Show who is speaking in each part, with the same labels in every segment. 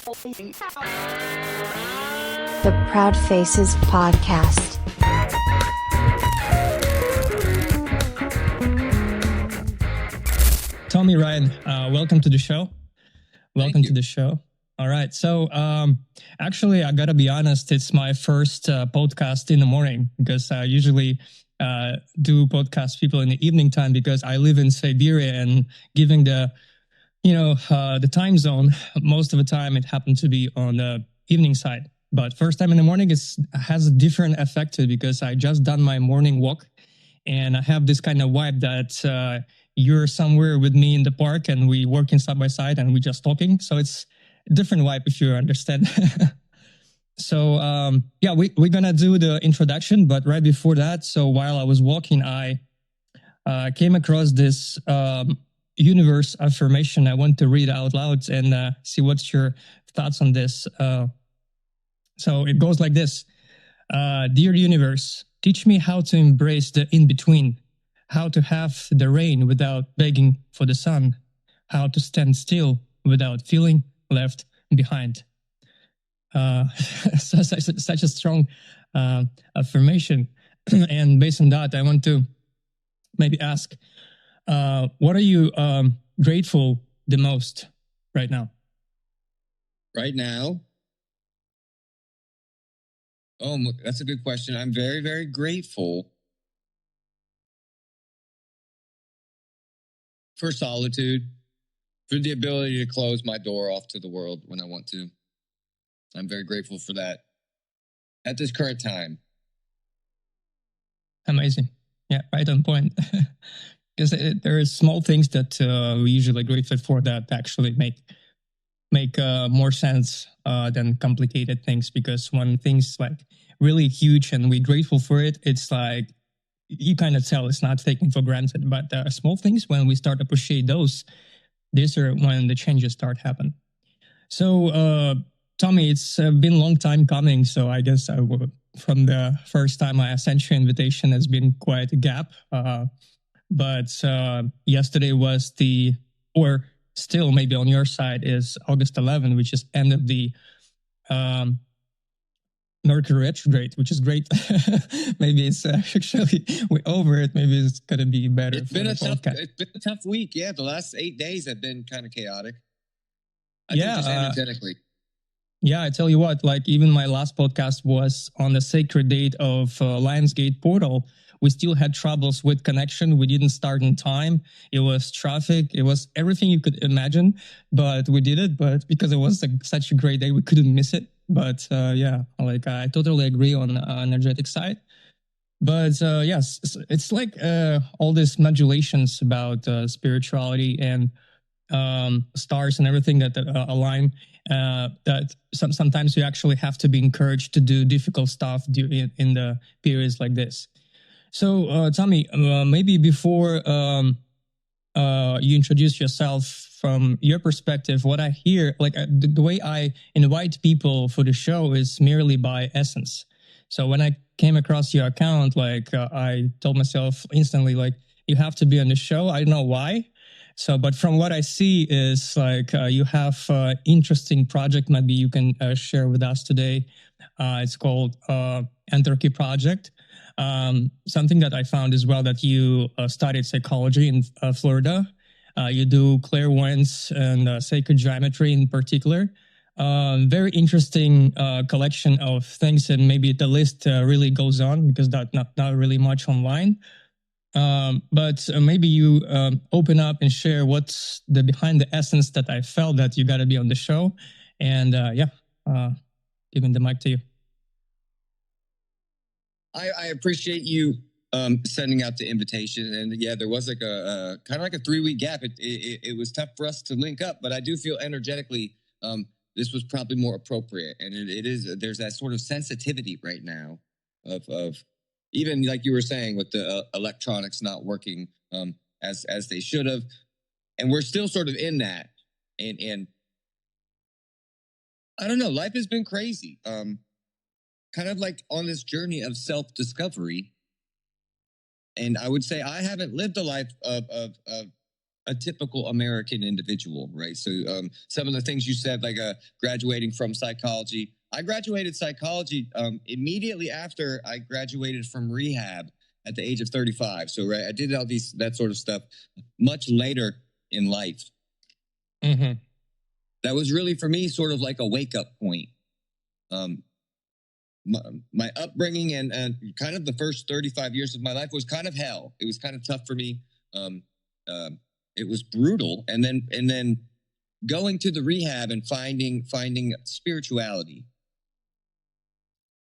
Speaker 1: The Proud Faces Podcast.
Speaker 2: Tommy, Ryan, welcome to the show. Welcome to the show. All right. So actually, I got to be honest, it's my first podcast in the morning because I usually do podcast people in the evening time because I live in Siberia, and given the time zone, most of the time it happened to be on the evening side. But first time in the morning has a different effect to it because I just done my morning walk, and I have this kind of vibe that you're somewhere with me in the park and we working side by side and we just talking. So it's a different vibe, if you understand. So we're gonna do the introduction, but right before that, so while I was walking, I came across this universe affirmation. I want to read out loud and see what's your thoughts on this. So it goes like this. Dear universe, teach me how to embrace the in-between, how to have the rain without begging for the sun, how to stand still without feeling left behind. Such a strong affirmation. And based on that, I want to maybe ask, what are you grateful the most right now?
Speaker 3: Right now? Oh, that's a good question. I'm very, very grateful for solitude, for the ability to close my door off to the world when I want to. I'm very grateful for that at this current time.
Speaker 2: Amazing. Yeah, right on point. Because there are small things that we usually grateful for that actually make more sense than complicated things. Because when things like really huge and we're grateful for it, it's like you kind of tell it's not taken for granted. But small things, when we start to appreciate those, these are when the changes start happen. So Tommy, it's been a long time coming. So I guess from the first time I sent you an invitation, has been quite a gap. But yesterday was or still maybe on your side is August 11, which is end of the Mercury retrograde, which is great. Maybe it's actually we're over it. Maybe it's going to be better.
Speaker 3: It's been a tough week. Yeah, the last 8 days have been kind of chaotic. I think just energetically.
Speaker 2: Yeah, I tell you what, like even my last podcast was on the sacred date of Lionsgate portal. We still had troubles with connection. We didn't start in time. It was traffic. It was everything you could imagine, but we did it. But because it was such a great day, we couldn't miss it. But I totally agree on the energetic side. But yes, it's like all these modulations about spirituality and stars and everything that align. That sometimes you actually have to be encouraged to do difficult stuff in the periods like this. So, Tommy, maybe before you introduce yourself from your perspective, what I hear, like the way I invite people for the show is merely by essence. So when I came across your account, I told myself instantly, like, you have to be on the show. I don't know why. So, but from what I see is you have interesting project. Maybe you can share with us today. It's called Entropy Project. Something that I found as well that you studied psychology in Florida. You do clairvoyance and sacred geometry in particular. Very interesting collection of things, and maybe the list really goes on because that's not really much online. But maybe you open up and share what's the behind the essence that I felt that you got to be on the show, and giving the mic to you.
Speaker 3: I appreciate you sending out the invitation, and yeah, there was like a kind of like a 3-week gap. It was tough for us to link up, but I do feel energetically this was probably more appropriate, and it is. There's that sort of sensitivity right now of even like you were saying with the electronics not working as they should have, and we're still sort of in that, and I don't know. Life has been crazy. Kind of like on this journey of self-discovery. And I would say I haven't lived a life of a typical American individual, right? So some of the things you said, like graduating from psychology. I graduated psychology immediately after I graduated from rehab at the age of 35. So right, I did all that sort of stuff much later in life.
Speaker 2: Mm-hmm.
Speaker 3: That was really for me sort of like a wake up point. My upbringing and kind of the first 35 years of my life was kind of hell. It was kind of tough for me. It was brutal, and then going to the rehab and finding spirituality,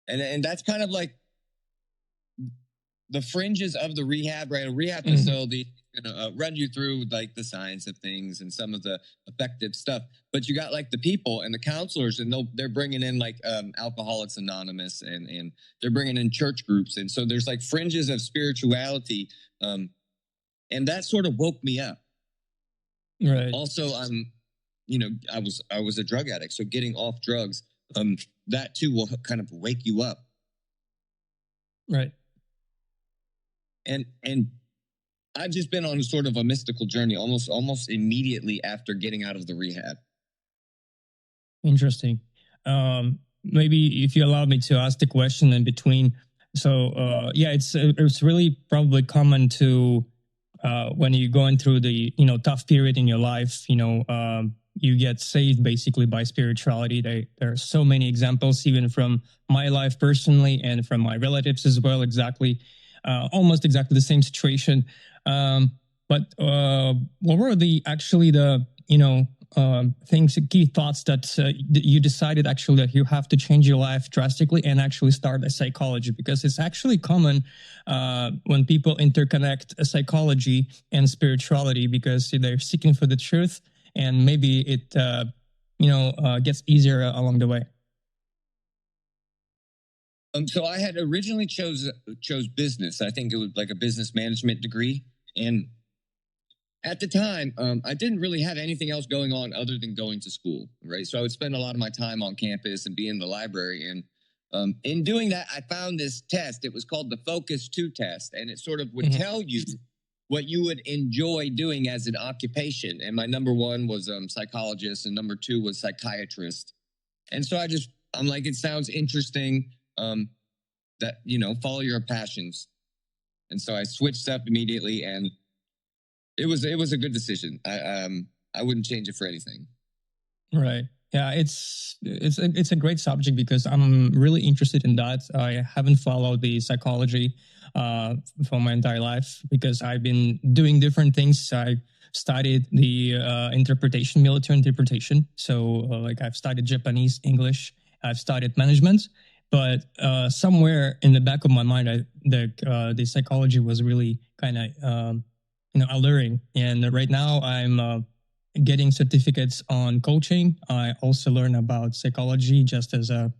Speaker 3: and that's kind of like the fringes of the rehab, right? A rehab facility run you through like the science of things and some of the effective stuff, but you got like the people and the counselors, and they're bringing in like Alcoholics Anonymous, and they're bringing in church groups, and so there's like fringes of spirituality, and that sort of woke me up.
Speaker 2: Right.
Speaker 3: Also, I was a drug addict, so getting off drugs, that too will kind of wake you up.
Speaker 2: Right.
Speaker 3: And I've just been on a sort of a mystical journey almost immediately after getting out of the rehab.
Speaker 2: Interesting. Maybe if you allow me to ask the question in between. So, it's really probably common to, when you're going through the, tough period in your life, you get saved basically by spirituality. There are so many examples, even from my life personally and from my relatives as well, almost exactly the same situation. But what were the key thoughts that you decided actually that you have to change your life drastically and actually start a psychology? Because it's actually common when people interconnect a psychology and spirituality, because they're seeking for the truth, and maybe it gets easier along the way.
Speaker 3: So I had originally chose business. I think it was like a business management degree, and at the time, I didn't really have anything else going on other than going to school, right? So I would spend a lot of my time on campus and be in the library. And in doing that, I found this test. It was called the Focus 2 test, and it sort of would tell you what you would enjoy doing as an occupation. And my number one was psychologist, and number two was psychiatrist. And so I'm like, it sounds interesting. That follow your passions. And so I switched up immediately, and it was a good decision. I wouldn't change it for anything.
Speaker 2: Right. Yeah, it's a great subject because I'm really interested in that. I haven't followed the psychology for my entire life because I've been doing different things. I studied the military interpretation. So I've studied Japanese, English. I've studied management. But somewhere in the back of my mind, the psychology was really kind of alluring. And right now, I'm getting certificates on coaching. I also learn about psychology just as a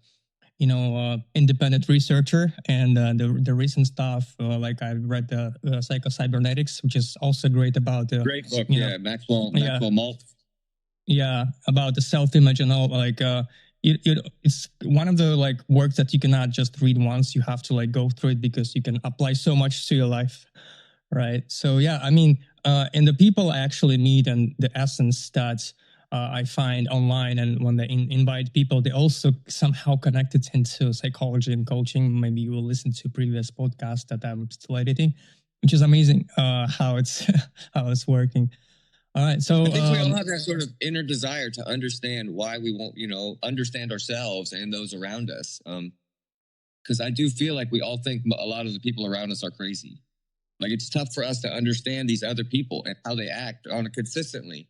Speaker 2: independent researcher. And the recent stuff, I've read the Psycho-Cybernetics, which is also great about the
Speaker 3: great book. Maxwell Maltz.
Speaker 2: Yeah, about the self-image and all. It's one of the works that you cannot just read once. You have to go through it because you can apply so much to your life, right? So yeah, I mean, and the people I actually meet and the essence that I find online, and when they invite people, they also somehow connect it into psychology and coaching. Maybe you will listen to previous podcasts that I'm still editing, which is amazing how it's working. All right, so
Speaker 3: I think we all have that sort of inner desire to understand why we won't, understand ourselves and those around us. Because I do feel like we all think a lot of the people around us are crazy. Like, it's tough for us to understand these other people and how they act on it consistently.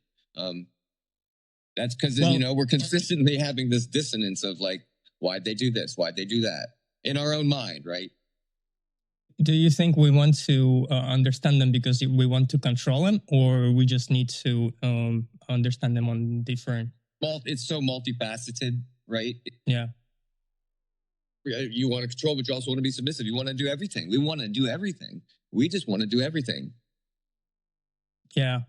Speaker 3: That's because we're consistently having this dissonance of why'd they do this, why'd they do that in our own mind, right?
Speaker 2: Do you think we want to understand them because we want to control them, or we just need to understand them on different?
Speaker 3: Well, it's so multifaceted, right?
Speaker 2: Yeah.
Speaker 3: You want to control, but you also want to be submissive. You want to do everything. We want to do everything. We just want to do everything.
Speaker 2: Yeah.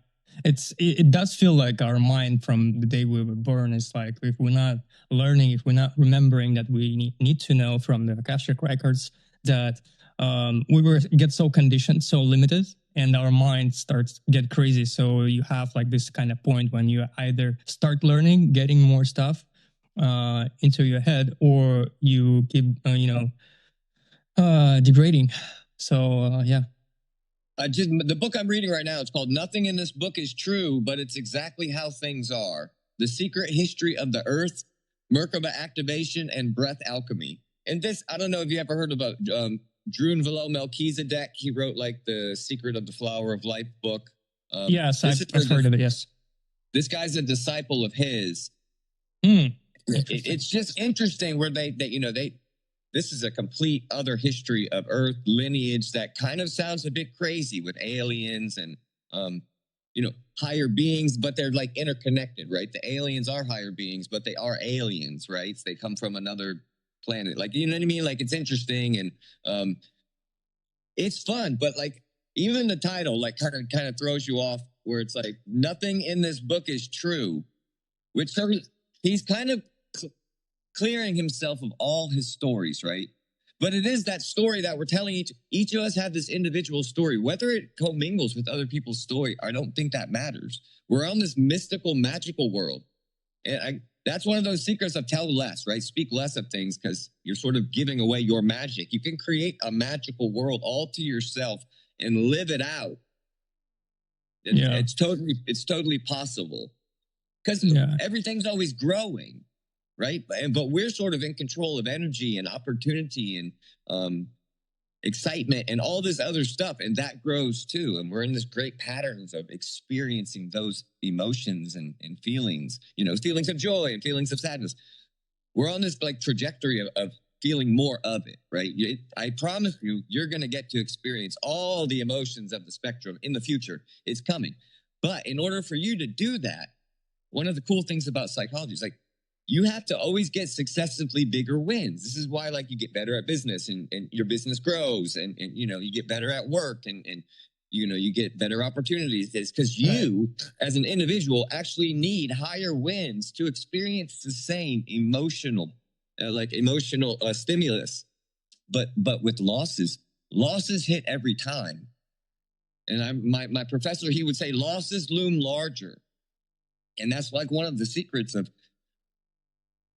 Speaker 2: It does feel like our mind from the day we were born is like, if we're not learning, if we're not remembering that we need to know from the Akashic records that we get so conditioned, so limited, and our mind starts get crazy. So you have like this kind of point when you either start learning, getting more stuff into your head, or you keep degrading. So yeah.
Speaker 3: The book I'm reading right now, it's called Nothing in This Book is True, but It's Exactly How Things Are. The Secret History of the Earth, Merkaba Activation, and Breath Alchemy. And this, I don't know if you ever heard about Drun Velo Melchizedek. He wrote like the Secret of the Flower of Life book.
Speaker 2: Yes, I've heard of it, yes.
Speaker 3: This guy's a disciple of his. It's just interesting where this is a complete other history of Earth lineage that kind of sounds a bit crazy with aliens and, higher beings, but they're like interconnected, right? The aliens are higher beings, but they are aliens, right? They come from another planet. Like, you know what I mean? Like, it's interesting and it's fun, but like even the title, like kind of throws you off where it's like, nothing in this book is true, which so he's kind of clearing himself of all his stories, right? But it is that story that we're telling each of us have this individual story. Whether it commingles with other people's story, I don't think that matters. We're on this mystical, magical world. And that's one of those secrets of tell less, right? Speak less of things because you're sort of giving away your magic. You can create a magical world all to yourself and live it out. It's totally possible because everything's always growing. Right. But we're sort of in control of energy and opportunity and excitement and all this other stuff. And that grows too. And we're in this great patterns of experiencing those emotions and feelings, feelings of joy and feelings of sadness. We're on this like trajectory of feeling more of it. Right. I promise you're going to get to experience all the emotions of the spectrum in the future. It's coming. But in order for you to do that, one of the cool things about psychology is like, you have to always get successively bigger wins. This is why, like, you get better at business and your business grows and you get better at work and you get better opportunities. It's because you, as an individual, actually need higher wins to experience the same emotional stimulus. But with losses hit every time. And my professor, he would say losses loom larger. And that's like one of the secrets of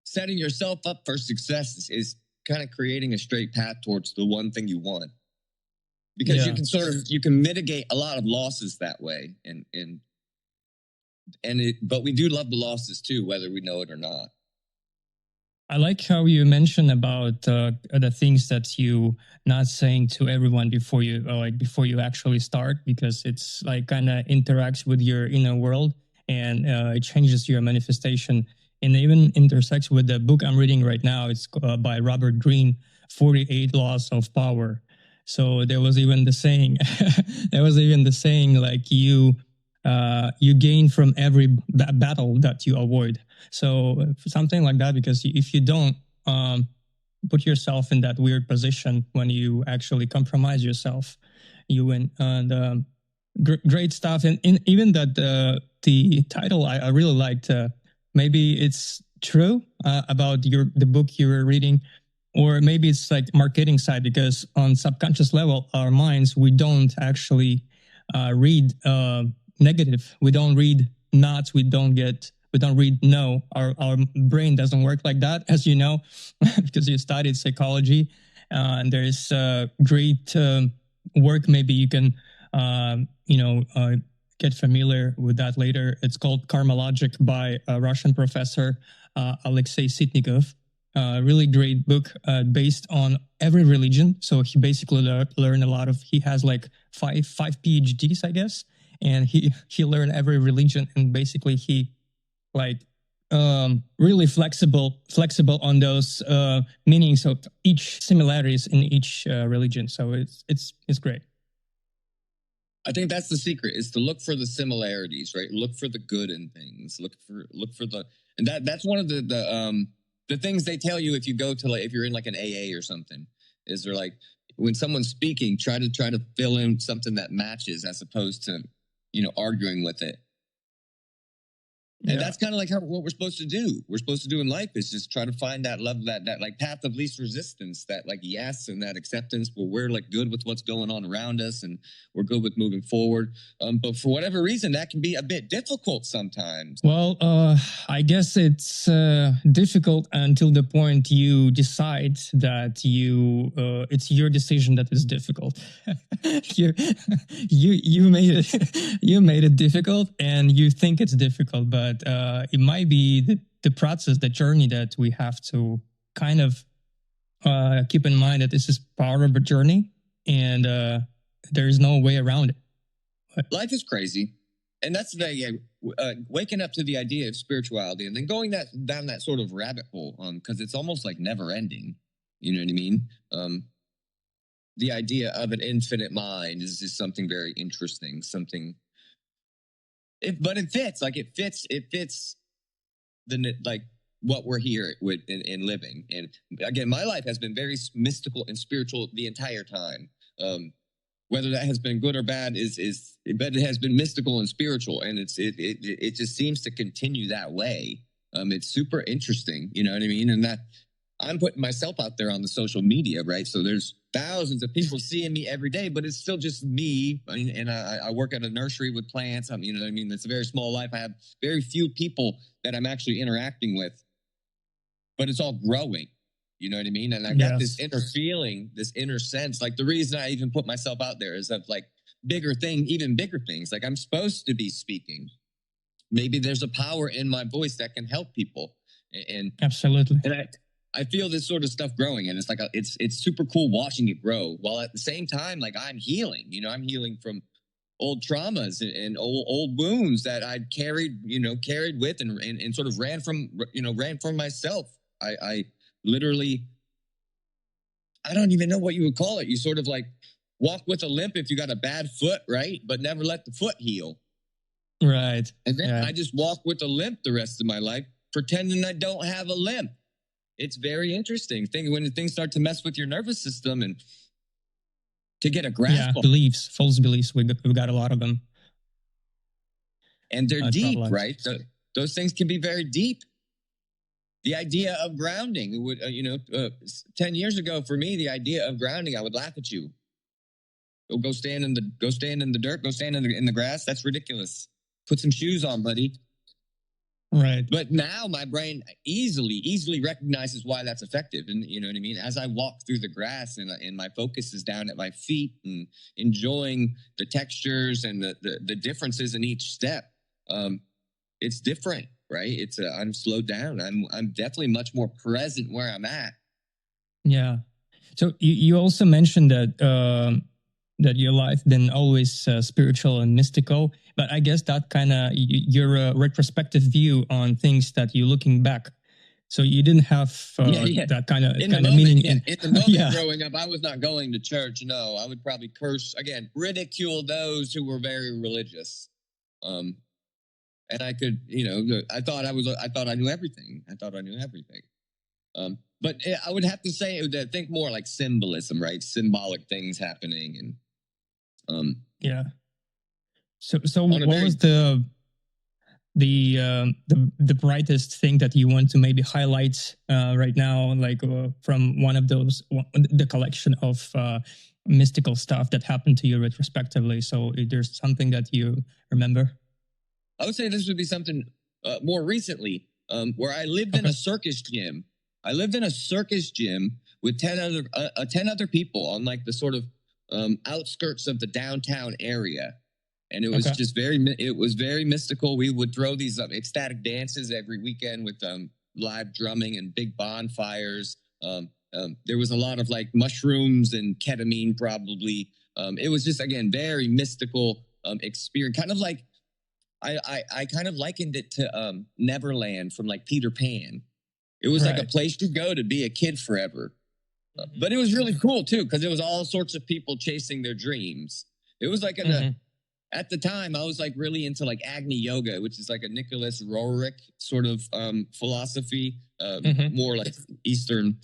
Speaker 3: setting yourself up for success is kind of creating a straight path towards the one thing you want, because you can mitigate a lot of losses that way. But we do love the losses too, whether we know it or not.
Speaker 2: I like how you mentioned about the things that you not saying to everyone before you actually start, because it's like kind of interacts with your inner world and it changes your manifestation. And even intersects with the book I'm reading right now. It's by Robert Greene, 48 Laws of Power. So there was even the saying, like you gain from every battle that you avoid. So something like that, because if you don't put yourself in that weird position when you actually compromise yourself, you win. And great stuff. And even that the title I really liked. Maybe it's true about the book you were reading, or maybe it's like marketing side, because on subconscious level, our minds, we don't actually read negative. We don't read not. We don't read no. Our brain doesn't work like that, as you know, because you studied psychology. And there's great work. Maybe you can, get familiar with that later. It's called Karma Logic by a Russian professor, Alexei Sitnikov. Really great book based on every religion. So he basically learned a lot of, he has like five PhDs, I guess. And he learned every religion, and basically he like really flexible on those meanings of each similarities in each religion. So it's great.
Speaker 3: I think that's the secret, is to look for the similarities, right? Look for the good in things. Look for and that's one of the things they tell you if you go to, like, if you're in like an AA or something, is they're like, when someone's speaking, try to fill in something that matches as opposed to, arguing with it. And that's kind of like what we're supposed to do. We're supposed to do in life is just try to find that love, that like path of least resistance, that like yes, and that acceptance where we're like good with what's going on around us and we're good with moving forward. But for whatever reason, that can be a bit difficult sometimes.
Speaker 2: Well, I guess it's difficult until the point you decide that it's your decision that is difficult. you made it you made it difficult, and you think it's difficult, but it might be the process, the journey that we have to kind of keep in mind that this is part of a journey, and there is no way around it.
Speaker 3: Life is crazy. And that's the waking up to the idea of spirituality and then going down that sort of rabbit hole, because it's almost like never ending. You know what I mean? The idea of an infinite mind is just something very interesting. But it fits. It fits like what we're here with in living. And again, my life has been very mystical and spiritual the entire time. Whether that has been good or bad but it has been mystical and spiritual, and it just seems to continue that way. It's super interesting, you know what I mean? And that I'm putting myself out there on the social media, right? So there's thousands of people seeing me every day, but it's still just me. And I work at a nursery with plants. You know what I mean? It's a very small life. I have very few people that I'm actually interacting with, but it's all growing. You know what I mean? And I got this inner feeling, this inner sense. Like the reason I even put myself out there is that like even bigger things. Like I'm supposed to be speaking. Maybe there's a power in my voice that can help people. And
Speaker 2: absolutely.
Speaker 3: And I feel this sort of stuff growing, and it's like it's super cool watching it grow. While at the same time, like I'm healing. You know, I'm healing from old traumas and old wounds that I'd carried with and sort of ran from myself. I literally, I don't even know what you would call it. You sort of like walk with a limp if you got a bad foot, right? But never let the foot heal.
Speaker 2: Right.
Speaker 3: And then I just walk with a limp the rest of my life, pretending I don't have a limp. It's very interesting. When things start to mess with your nervous system and to get a grasp on
Speaker 2: beliefs, false beliefs, we've got a lot of them.
Speaker 3: And they're deep, right? So those things can be very deep. The idea of grounding, it would 10 years ago for me, the idea of grounding, I would laugh at you. Go stand in the dirt, go stand in the grass. That's ridiculous. Put some shoes on, buddy.
Speaker 2: Right.
Speaker 3: But now my brain easily recognizes why that's effective. And you know what I mean? As I walk through the grass and my focus is down at my feet and enjoying the textures and the differences in each step, it's different. Right. I'm slowed down. I'm definitely much more present where I'm at.
Speaker 2: Yeah. So you also mentioned that your life been always spiritual and mystical, but I guess that kind of your retrospective view on things that you're looking back. So you didn't have that kind of meaning.
Speaker 3: In the moment growing up, I was not going to church. No, I would probably ridicule those who were very religious. And I could, I thought I knew everything. But I would have to say that think more like symbolism, right? Symbolic things happening, and
Speaker 2: So what was the brightest thing that you want to maybe highlight right now, like from one of those, the collection of mystical stuff that happened to you retrospectively? So if there's something that you remember.
Speaker 3: I would say this would be something more recently, where I lived in a circus gym. I lived in a circus gym with 10 other people on like the sort of outskirts of the downtown area. And it was just very mystical. We would throw these ecstatic dances every weekend with live drumming and big bonfires. There was a lot of like mushrooms and ketamine probably. It was just, again, very mystical experience. Kind of like, I kind of likened it to Neverland from like Peter Pan. It was like a place to go to be a kid forever. But it was really cool too, because it was all sorts of people chasing their dreams. It was like at the time I was like really into like Agni Yoga, which is like a Nicholas Roerich sort of philosophy, more like Eastern.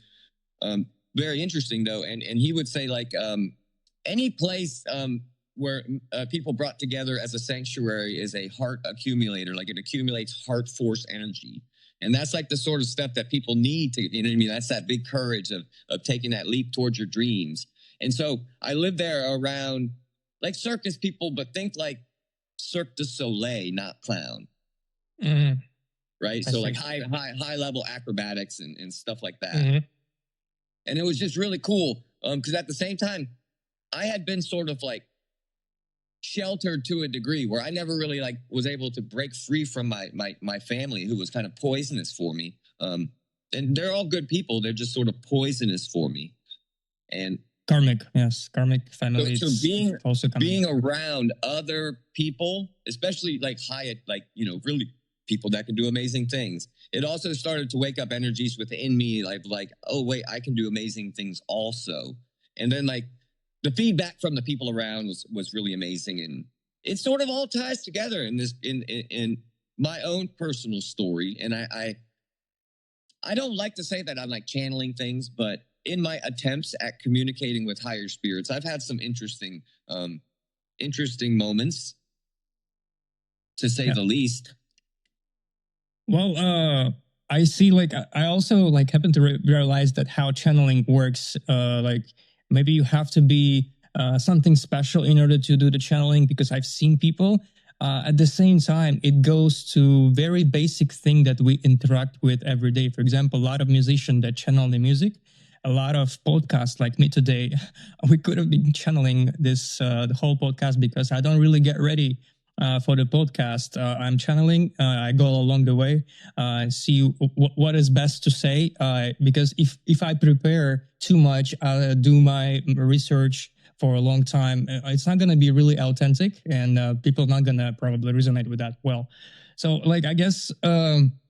Speaker 3: Very interesting though, and he would say like any place where people brought together as a sanctuary is a heart accumulator. Like it accumulates heart force energy. And that's like the sort of stuff that people need to, you know what I mean? That's that big courage of taking that leap towards your dreams. And so I lived there around like circus people, but think like Cirque du Soleil, not clown.
Speaker 2: Mm-hmm.
Speaker 3: Right? So like high level acrobatics and stuff like that. Mm-hmm. And it was just really cool. Because at the same time, I had been sort of like sheltered to a degree where I never really like was able to break free from my family, who was kind of poisonous for me. And they're all good people. They're just sort of poisonous for me. And
Speaker 2: karmic family.
Speaker 3: So being around other people, especially like really people that can do amazing things. It also started to wake up energies within me, like, oh wait, I can do amazing things also. And then like the feedback from the people around was really amazing, and it sort of all ties together in this in my own personal story. And I don't like to say that I'm like channeling things, but in my attempts at communicating with higher spirits, I've had some interesting moments, to say the least.
Speaker 2: Well, I see, like, I also like happen to realize that how channeling works, like maybe you have to be something special in order to do the channeling, because I've seen people at the same time, it goes to very basic thing that we interact with every day. For example, a lot of musicians that channel the music, a lot of podcasts like me today, we could have been channeling this, the whole podcast, because I don't really get ready for the podcast. I'm channeling. I go along the way, see what is best to say. Because if I prepare too much, do my research for a long time, it's not going to be really authentic, and people are not going to probably resonate with that well. So, like, I guess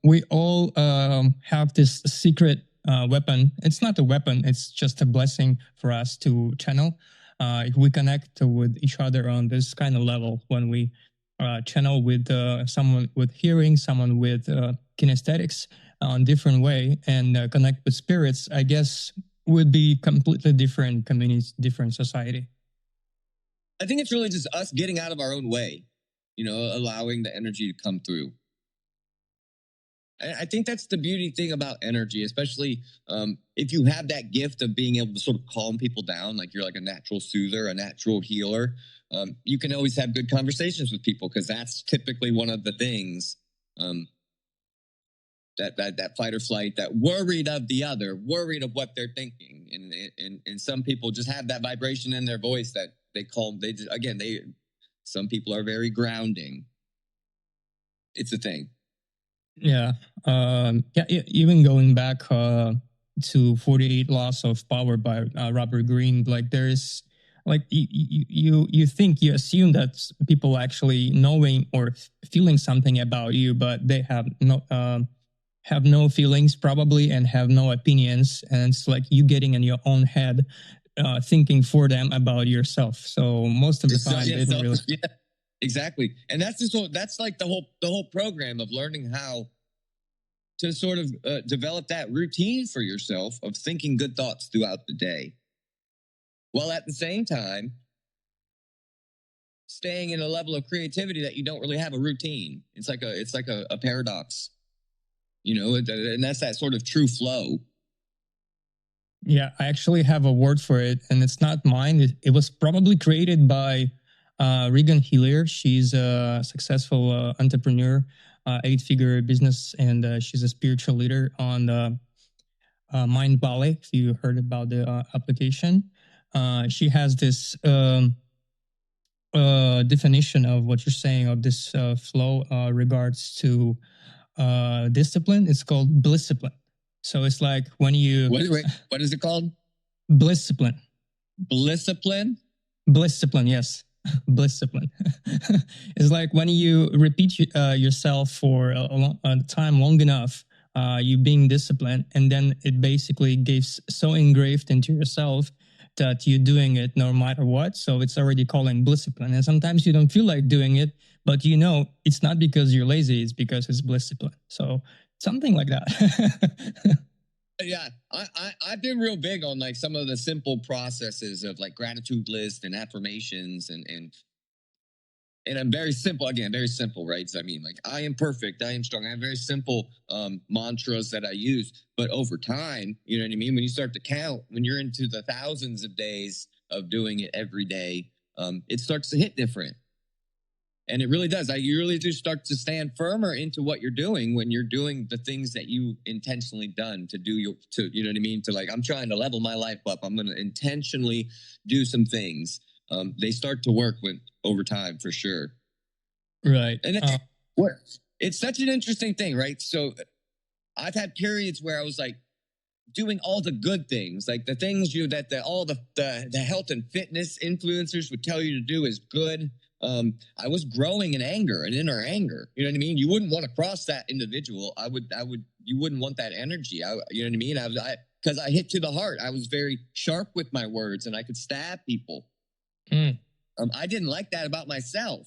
Speaker 2: we all have this secret weapon. It's not a weapon. It's just a blessing for us to channel. If we connect with each other on this kind of level, when we channel with someone with hearing, someone with kinesthetics on different way, and connect with spirits, I guess would be completely different communities, different society.
Speaker 3: I think it's really just us getting out of our own way, allowing the energy to come through. I think that's the beauty thing about energy, especially if you have that gift of being able to sort of calm people down, like you're like a natural soother, a natural healer. You can always have good conversations with people, because that's typically one of the things that fight or flight, that worried of the other, worried of what they're thinking. And some people just have that vibration in their voice that they call, some people are very grounding. It's a thing.
Speaker 2: Yeah. Even going back to 48 Laws of Power by Robert Greene, like there's like you assume that people actually knowing or feeling something about you, but they have no feelings probably, and have no opinions, and it's like you getting in your own head, thinking for them about yourself. So most of the time, they don't really.
Speaker 3: Yeah. Exactly. And that's like the whole program of learning how to sort of develop that routine for yourself of thinking good thoughts throughout the day, while at the same time staying in a level of creativity that you don't really have a routine. It's like a paradox, and that's that sort of true flow.
Speaker 2: Yeah, I actually have a word for it, and it's not mine. It was probably created by Regan Hillier. She's a successful entrepreneur, 8-figure business, and she's a spiritual leader on Mind Ballet. If you heard about the application, she has this definition of what you're saying, of this flow regards to discipline. It's called blisscipline. So it's like when you...
Speaker 3: Wait, what is it called?
Speaker 2: Blisscipline.
Speaker 3: Blisscipline?
Speaker 2: Blisscipline, yes. Blisscipline. It's like when you repeat yourself for a time long enough, you being disciplined, and then it basically gets so engraved into yourself that you're doing it no matter what. So it's already calling blisscipline. And sometimes you don't feel like doing it, but it's not because you're lazy, it's because it's blisscipline. So something like that.
Speaker 3: Yeah, I've been real big on like some of the simple processes of like gratitude list and affirmations and I'm very simple again, very simple, right? So I mean, like I am perfect, I am strong. I have very simple mantras that I use, but over time, you know what I mean. When you start to count, when you're into the thousands of days of doing it every day, it starts to hit different. And it really does. You really do start to stand firmer into what you're doing when you're doing the things that you intentionally done to do you know what I mean? To like, I'm trying to level my life up. I'm going to intentionally do some things. They start to work over time for sure.
Speaker 2: Right.
Speaker 3: And it's such an interesting thing, right? So I've had periods where I was like doing all the good things, like the things all the health and fitness influencers would tell you to do is good. I was growing in anger and inner anger. You know what I mean? You wouldn't want to cross that individual. You wouldn't want that energy. You know what I mean? Because I hit to the heart. I was very sharp with my words and I could stab people. I didn't like that about myself.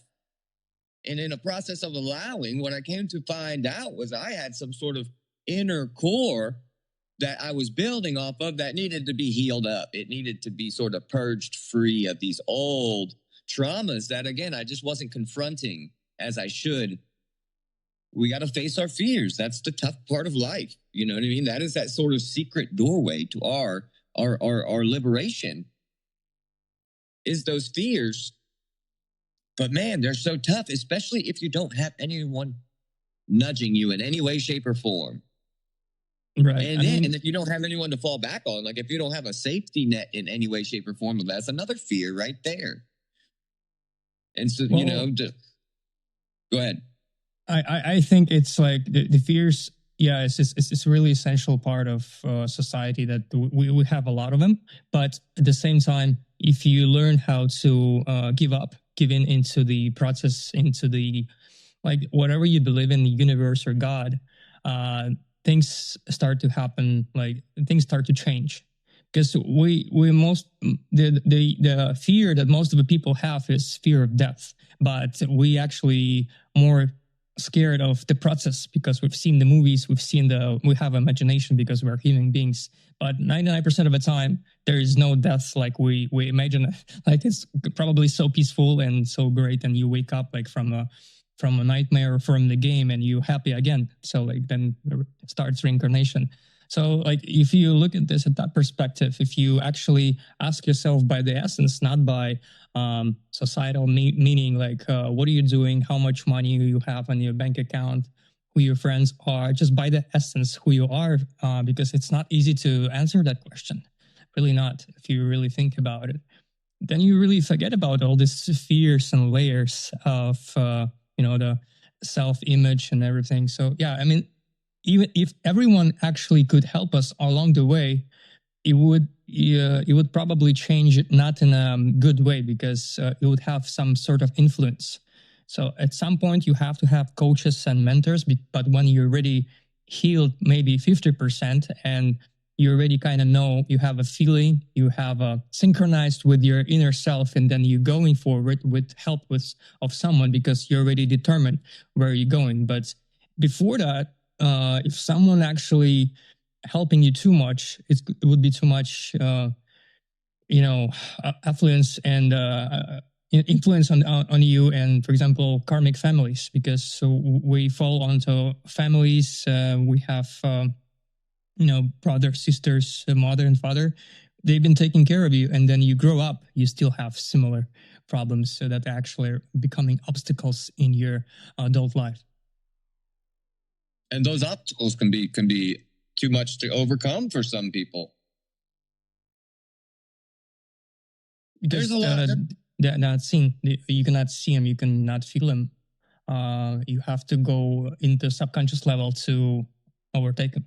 Speaker 3: And in a process of allowing, what I came to find out was I had some sort of inner core that I was building off of that needed to be healed up. It needed to be sort of purged free of these old traumas that, again, I just wasn't confronting as I should. We got to face our fears. That's the tough part of life. You know what I mean? That is that sort of secret doorway to our liberation, is those fears. But man, they're so tough, especially if you don't have anyone nudging you in any way, shape, or form.
Speaker 2: Right.
Speaker 3: And if you don't have anyone to fall back on, like if you don't have a safety net in any way, shape, or form, that's another fear right there. And so,
Speaker 2: Well,
Speaker 3: go ahead.
Speaker 2: I think it's like the fears. Yeah, it's a really essential part of society that we have a lot of them. But at the same time, if you learn how to give in into the process, into the like whatever you believe in, the universe or God, things start to happen. Like things start to change. Because the fear that most of the people have is fear of death, but we actually more scared of the process because we've seen the movies, we have imagination because we're human beings. But 99% of the time, there is no death like we imagine. Like it's probably so peaceful and so great, and you wake up like from a nightmare from the game, and you happy again. So like then starts reincarnation. So like if you look at this at that perspective, if you actually ask yourself by the essence, not by societal meaning, like what are you doing, how much money you have on your bank account, who your friends are, just by the essence who you are, because it's not easy to answer that question. Really not, if you really think about it. Then you really forget about all these fears and layers of the self-image and everything. So yeah, I mean, even if everyone actually could help us along the way, it would probably change it, not in a good way, because it would have some sort of influence. So at some point you have to have coaches and mentors, but when you're already healed maybe 50% and you already kind of know, you have a feeling, you have synchronized with your inner self, and then you're going forward with help of someone because you're already determined where you're going. But before that, if someone actually helping you too much, it would be too much, affluence and influence on you. And for example, karmic families, because we fall onto families. We have, brothers, sisters, mother and father. They've been taking care of you, and then you grow up, you still have similar problems, so that actually are becoming obstacles in your adult life.
Speaker 3: And those obstacles can be too much to overcome for some people.
Speaker 2: Because there's a lot. They're not seen. You cannot see them. You cannot feel them. You have to go into subconscious level to overtake them.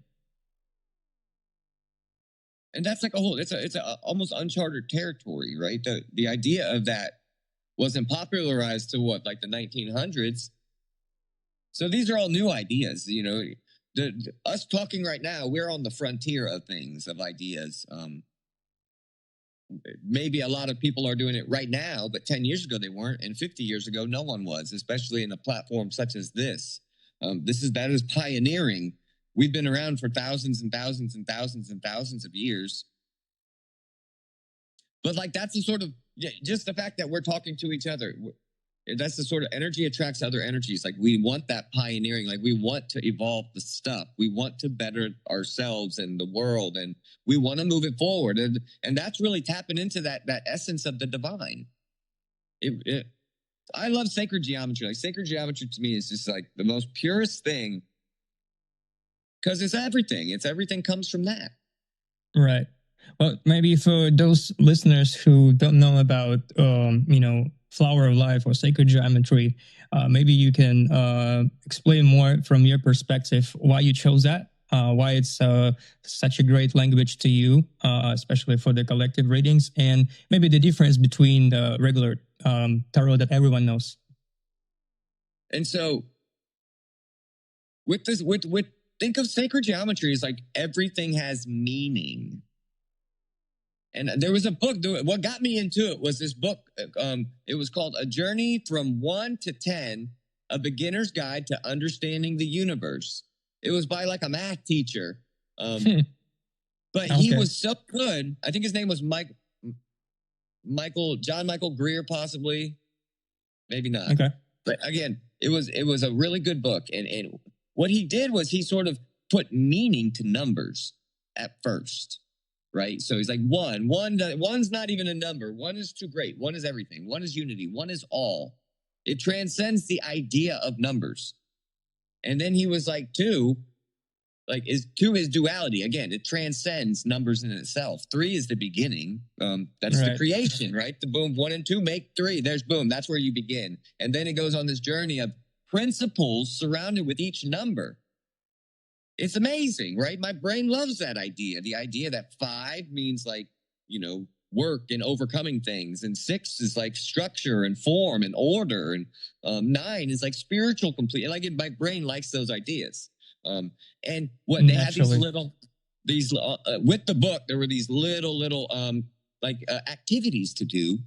Speaker 3: And that's like it's a almost uncharted territory, right? The idea of that wasn't popularized to like the 1900s. So these are all new ideas, us talking right now, we're on the frontier of things, of ideas. Maybe a lot of people are doing it right now, but 10 years ago they weren't. And 50 years ago, no one was, especially in a platform such as this. That is pioneering we've been around for thousands and thousands and thousands and thousands of years. But like, that's the sort of, just the fact that we're talking to each other. That's the sort of energy attracts other energies. Like, we want that pioneering. Like, we want to evolve the stuff. We want to better ourselves and the world, and we want to move it forward. And that's really tapping into that essence of the divine. I love sacred geometry. Like, sacred geometry to me is just like the most purest thing, because it's everything. Everything comes from that.
Speaker 2: Right. Well, maybe for those listeners who don't know about, Flower of Life or sacred geometry, maybe you can explain more from your perspective why you chose that, why it's such a great language to you, especially for the collective readings, and maybe the difference between the regular tarot that everyone knows.
Speaker 3: And so, think of sacred geometry as like everything has meaning. And there was a book. What got me into it was this book. It was called A Journey from 1 to 10, A Beginner's Guide to Understanding the Universe. It was by like a math teacher. But he was so good. I think his name was John Michael Greer, possibly. Maybe not. Okay. But again, it was a really good book. And what he did was he sort of put meaning to numbers at first. Right? So he's like, one's not even a number. One is too great. One is everything. One is unity. One is all. It transcends the idea of numbers. And then he was like, two is duality. Again, it transcends numbers in itself. 3 is the beginning. That's the creation, right? The boom, 1 and 2 make 3. There's boom. That's where you begin. And then it goes on this journey of principles surrounded with each number. It's amazing, right? My brain loves that idea. The idea that 5 means like, work and overcoming things. And 6 is like structure and form and order. And 9 is like spiritual complete. Like, my brain likes those ideas. And what they had with the book, there were these little activities to do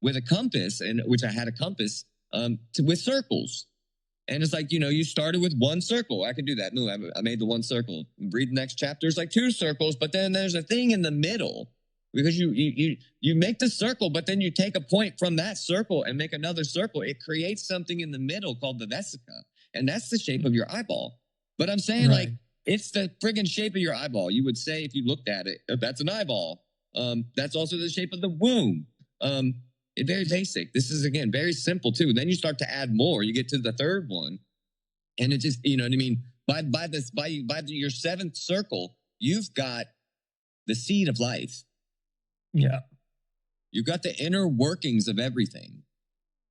Speaker 3: with a compass, and which I had a compass with circles. And it's like, you started with 1 circle. I could do that. No, I made the 1 circle. Read the next chapter. It's like 2 circles, but then there's a thing in the middle, because you make the circle, but then you take a point from that circle and make another circle. It creates something in the middle called the vesica, and that's the shape of your eyeball. But I'm saying like, it's the friggin' shape of your eyeball. You would say, if you looked at it, that's an eyeball. That's also the shape of the womb. Very basic. This is, again, very simple too. Then you start to add more. You get to the 3rd one, and it just, you know what I mean? By your 7th circle, you've got the seed of life.
Speaker 2: Yeah.
Speaker 3: You've got the inner workings of everything.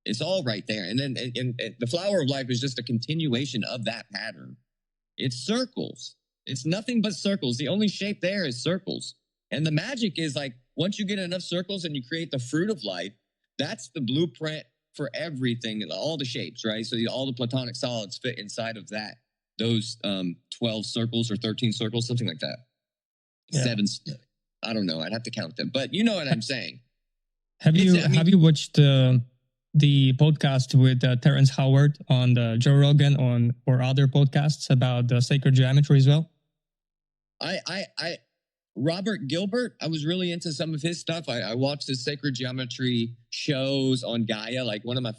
Speaker 3: It's all right there. And then and the flower of life is just a continuation of that pattern. It's circles. It's nothing but circles. The only shape there is circles. And the magic is like, once you get enough circles and you create the fruit of life, that's the blueprint for everything, all the shapes, right? So all the platonic solids fit inside of that. Those 12 circles or 13 circles, something like that. Yeah. 7, I don't know. I'd have to count them, but you know what I'm saying. Have
Speaker 2: you watched the podcast with Terrence Howard on the Joe Rogan or other podcasts about the sacred geometry as well?
Speaker 3: Robert Gilbert, I was really into some of his stuff. I watched his sacred geometry shows on Gaia. Like, one of my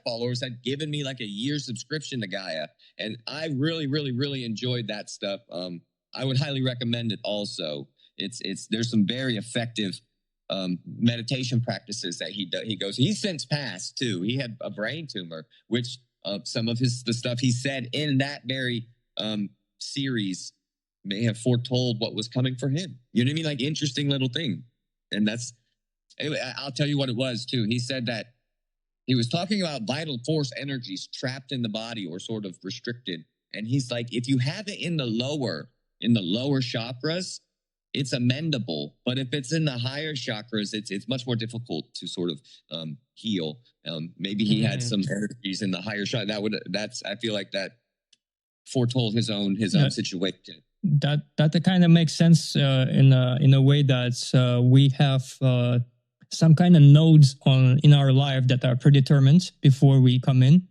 Speaker 3: followers had given me like a year subscription to Gaia, and I really, really, really enjoyed that stuff. I would highly recommend it. Also, there's some very effective meditation practices that he goes. He's since passed too. He had a brain tumor, which some of the stuff he said in that very series may have foretold what was coming for him. You know what I mean? Like, interesting little thing. And I'll tell you what it was too. He said that he was talking about vital force energies trapped in the body or sort of restricted. And he's like, if you have it in the lower chakras, it's amendable. But if it's in the higher chakras, it's much more difficult to sort of heal. Maybe he had some energies in the higher chakra. I feel like that foretold his own situation.
Speaker 2: That kind of makes sense in a way that we have some kind of nodes in our life that are predetermined before we come in.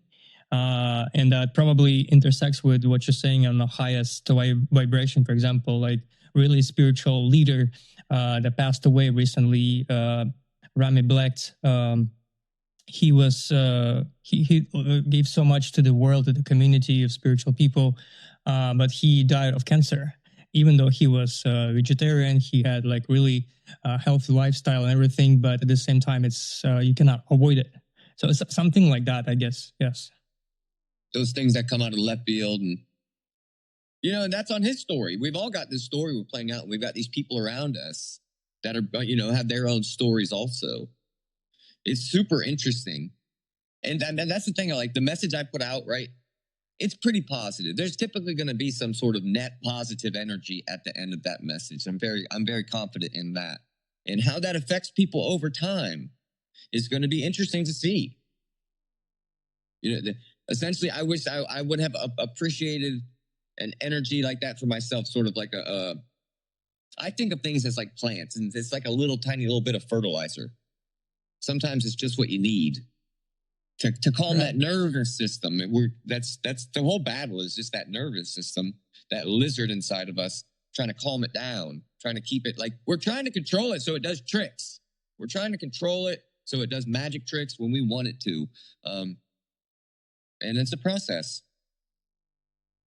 Speaker 2: And that probably intersects with what you're saying on the highest vibration. For example, like really spiritual leader that passed away recently, Rami Blecht. He was he gave so much to the world, to the community of spiritual people, but he died of cancer. Even though he was vegetarian, he had like really healthy lifestyle and everything. But at the same time, it's you cannot avoid it. So it's something like that, I guess. Yes.
Speaker 3: Those things that come out of left field, and and that's on his story. We've all got this story we're playing out. And we've got these people around us that are have their own stories also. It's super interesting. And that's the thing. Like the message I put out, right? It's pretty positive. There's typically going to be some sort of net positive energy at the end of that message. I'm very confident in that. And how that affects people over time is going to be interesting to see. Essentially, I wish I would have appreciated an energy like that for myself, sort of like I think of things as like plants, and it's like a little tiny little bit of fertilizer. Sometimes it's just what you need to calm that nervous system. That's the whole battle, is just that nervous system, that lizard inside of us, trying to calm it down, trying to keep it, like we're trying to control it so it does tricks. We're trying to control it so it does magic tricks when we want it to. And it's a process.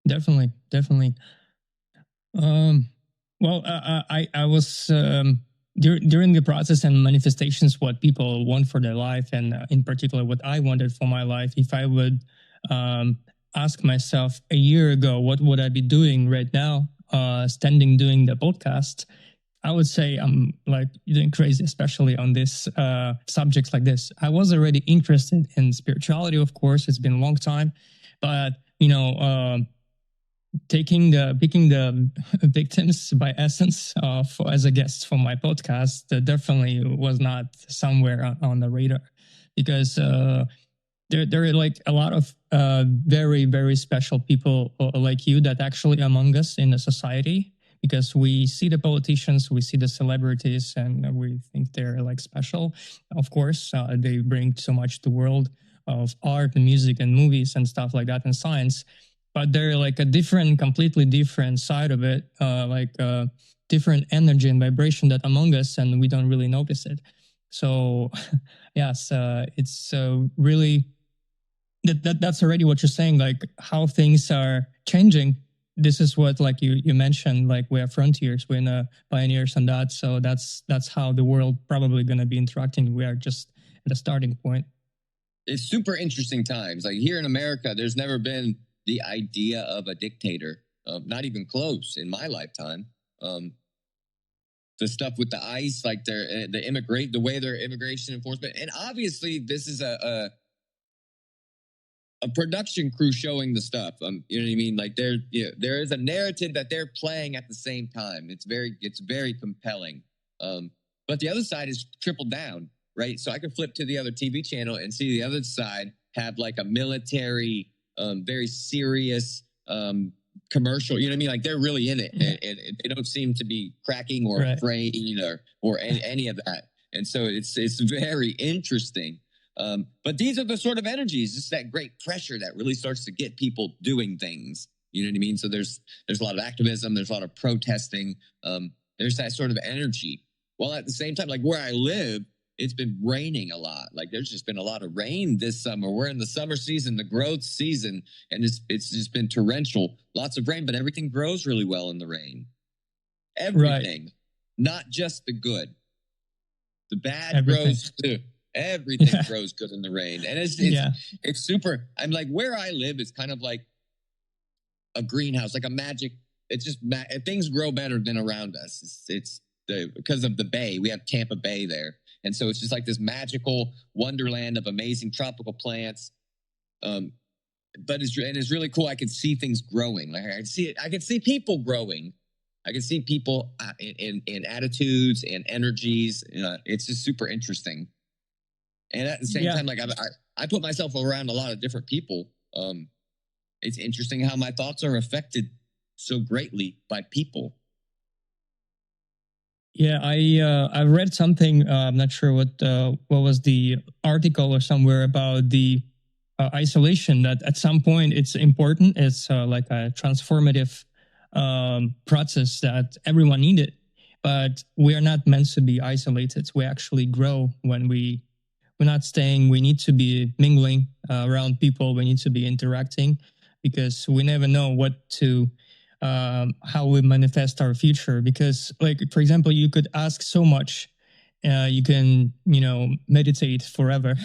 Speaker 2: Definitely. Well, I was during the process and manifestations, what people want for their life, and in particular, what I wanted for my life. If I would ask myself a year ago, what would I be doing right now, standing doing the podcast, I would say I'm like doing crazy, especially on this subjects like this. I was already interested in spirituality, of course. It's been a long time, but picking the victims by essence as a guest for my podcast definitely was not somewhere on the radar, because there are like a lot of very, very special people like you that actually among us in the society, because we see the politicians, we see the celebrities, and we think they're like special. Of course, they bring so much to the world of art and music and movies and stuff like that, and science. But they're like a completely different side of it, like different energy and vibration that among us, and we don't really notice it. So, yes, it's really that's already what you're saying, like how things are changing. This is what, like you mentioned, like we are frontiers, we're pioneers on that. So that's how the world probably going to be interacting. We are just at the starting point.
Speaker 3: It's super interesting times. Like here in America, there's never been the idea of a dictator, not even close in my lifetime. The stuff with the ICE, like the way their immigration enforcement, and obviously this is a production crew showing the stuff. You know what I mean? Like there is a narrative that they're playing at the same time. It's very compelling. But the other side is tripled down, right? So I can flip to the other TV channel and see the other side have like a military, very serious commercial. You know what I mean? Like they're really in it, and they don't seem to be cracking or afraid or any of that. And so it's very interesting. But these are the sort of energies, just that great pressure that really starts to get people doing things. You know what I mean? So there's a lot of activism, there's a lot of protesting, there's that sort of energy. While at the same time, like where I live, it's been raining a lot. Like there's just been a lot of rain this summer. We're in the summer season, the growth season, and it's just been torrential, lots of rain, but everything grows really well in the rain. Everything, not just the good. The bad grows too. Everything grows good in the rain. And it's super. I'm like, where I live is kind of like a greenhouse, like a magic. It's just things grow better than around us. It's because of the bay. We have Tampa Bay there. And so it's just like this magical wonderland of amazing tropical plants. But it's really cool. I can see things growing. Like I can see people growing. I can see people in attitudes and energies. It's just super interesting. And at the same time, like I put myself around a lot of different people. It's interesting how my thoughts are affected so greatly by people.
Speaker 2: Yeah, I read something. I'm not sure what was the article or somewhere about the isolation, that at some point it's important. It's like a transformative process that everyone needed. But we are not meant to be isolated. We actually grow when we're not staying. We need to be mingling around people. We need to be interacting because we never know how we manifest our future. Because, like, for example, you could ask so much. You can, meditate forever,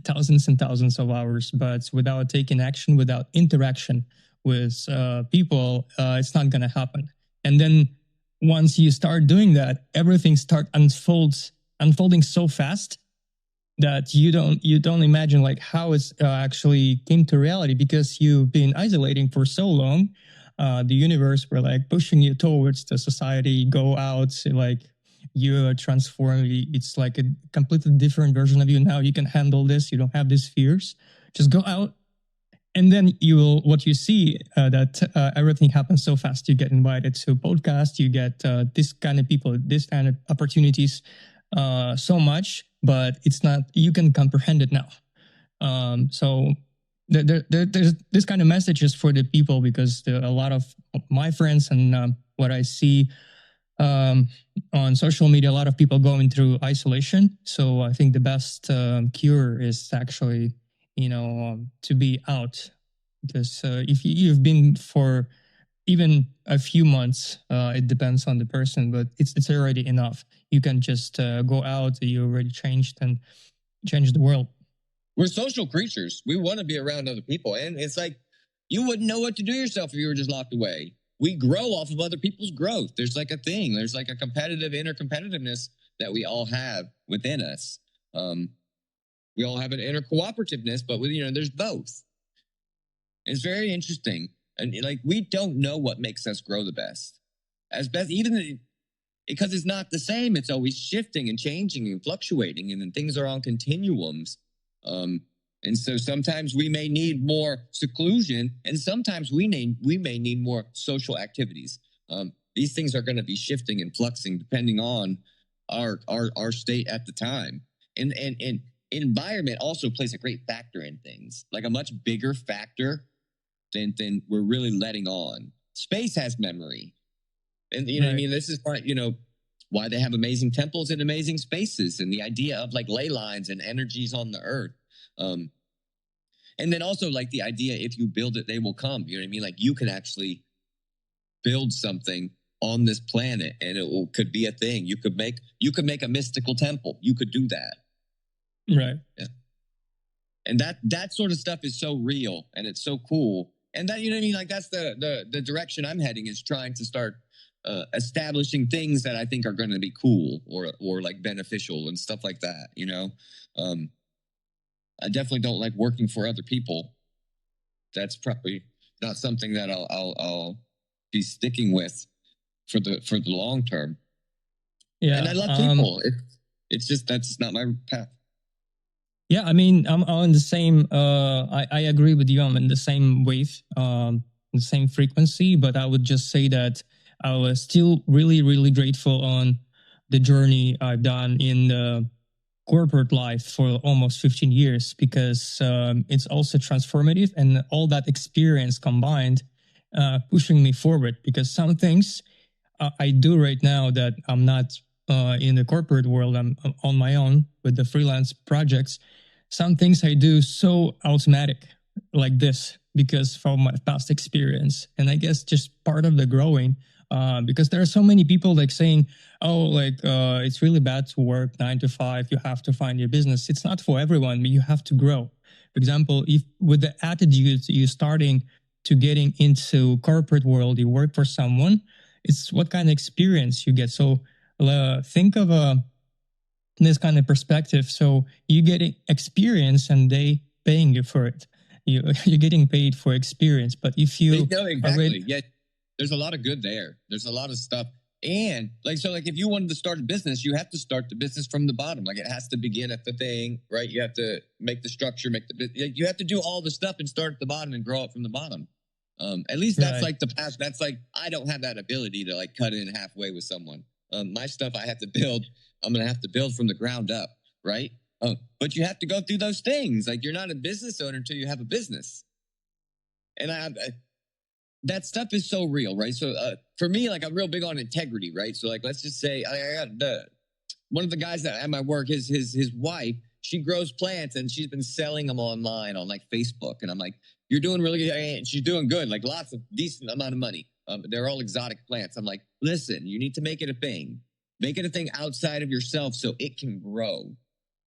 Speaker 2: thousands and thousands of hours, but without taking action, without interaction with people, it's not going to happen. And then once you start doing that, everything unfolding so fast that you don't imagine like how it's actually came to reality, because you've been isolating for so long. The universe were like pushing you towards the society, go out, like you are transformed. It's like a completely different version of you. Now you can handle this. You don't have these fears. Just go out. And then what you see, that everything happens so fast. You get invited to podcasts, you get this kind of people, this kind of opportunities, so much, but it's not, you can comprehend it now. So there's this kind of messages for the people, because a lot of my friends and what I see on social media, a lot of people going through isolation. So I think the best cure is actually, to be out. Because if you've been for even a few months, it depends on the person, but it's already enough. You can just go out. You already changed the world.
Speaker 3: We're social creatures. We want to be around other people. And it's like, you wouldn't know what to do yourself if you were just locked away. We grow off of other people's growth. There's like a thing. There's like a inner competitiveness that we all have within us. We all have an inner cooperativeness, but there's both. It's very interesting. And like, we don't know what makes us grow the best. Even because it's not the same. It's always shifting and changing and fluctuating, and then things are on continuums. And so sometimes we may need more seclusion, and sometimes we may need more social activities. These things are going to be shifting and fluxing depending on our state at the time. And environment also plays a great factor in things, like a much bigger factor than we're really letting on. Space has memory. And what I mean? This is why they have amazing temples and amazing spaces, and the idea of like ley lines and energies on the earth. And then also like the idea, if you build it, they will come. You know what I mean? Like, you can actually build something on this planet, and could be a thing. You could make a mystical temple. You could do that.
Speaker 2: Right.
Speaker 3: Yeah. And that sort of stuff is so real, and it's so cool. And that, like, that's the direction I'm heading, is trying to start establishing things that I think are going to be cool or like beneficial and stuff like that. I definitely don't like working for other people. That's probably not something that I'll be sticking with for the long term.
Speaker 2: Yeah,
Speaker 3: and I love people. It's just, that's not my path.
Speaker 2: Yeah, I mean, I'm on the same. I agree with you. I'm in the same wave, the same frequency. But I would just say that I was still really, really grateful on the journey I've done in the corporate life for almost 15 years, because it's also transformative, and all that experience combined pushing me forward. Because some things I do right now that I'm not in the corporate world, I'm on my own with the freelance projects. Some things I do so automatic like this because from my past experience. And I guess just part of the growing, because there are so many people like saying, oh, like it's really bad to work 9 to 5. You have to find your business. It's not for everyone, but you have to grow. For example, if with the attitude you're starting to getting into corporate world, you work for someone, it's what kind of experience you get. So think of this kind of perspective. So you getting experience and they paying you for it. You're getting paid for experience. But if you
Speaker 3: exactly, yeah, there's a lot of good there. There's a lot of stuff. And like, so like if you wanted to start a business, you have to start the business from the bottom. Like, it has to begin at the thing, right? You have to make the structure, you have to do all the stuff and start at the bottom and grow up from the bottom. At least that's like the path. That's like, I don't have that ability to like cut it in halfway with someone. My stuff I have to build, I'm going to have to build from the ground up, right? But you have to go through those things. Like, you're not a business owner until you have a business. And that stuff is so real, right? So for me, like, I'm real big on integrity, right? So, like, let's just say I got one of the guys that at my work, his wife, she grows plants and she's been selling them online on like Facebook. And I'm like, you're doing really good. And she's doing good, like lots of decent amount of money. They're all exotic plants. I'm like, listen, you need to make it a thing. Make it a thing outside of yourself so it can grow.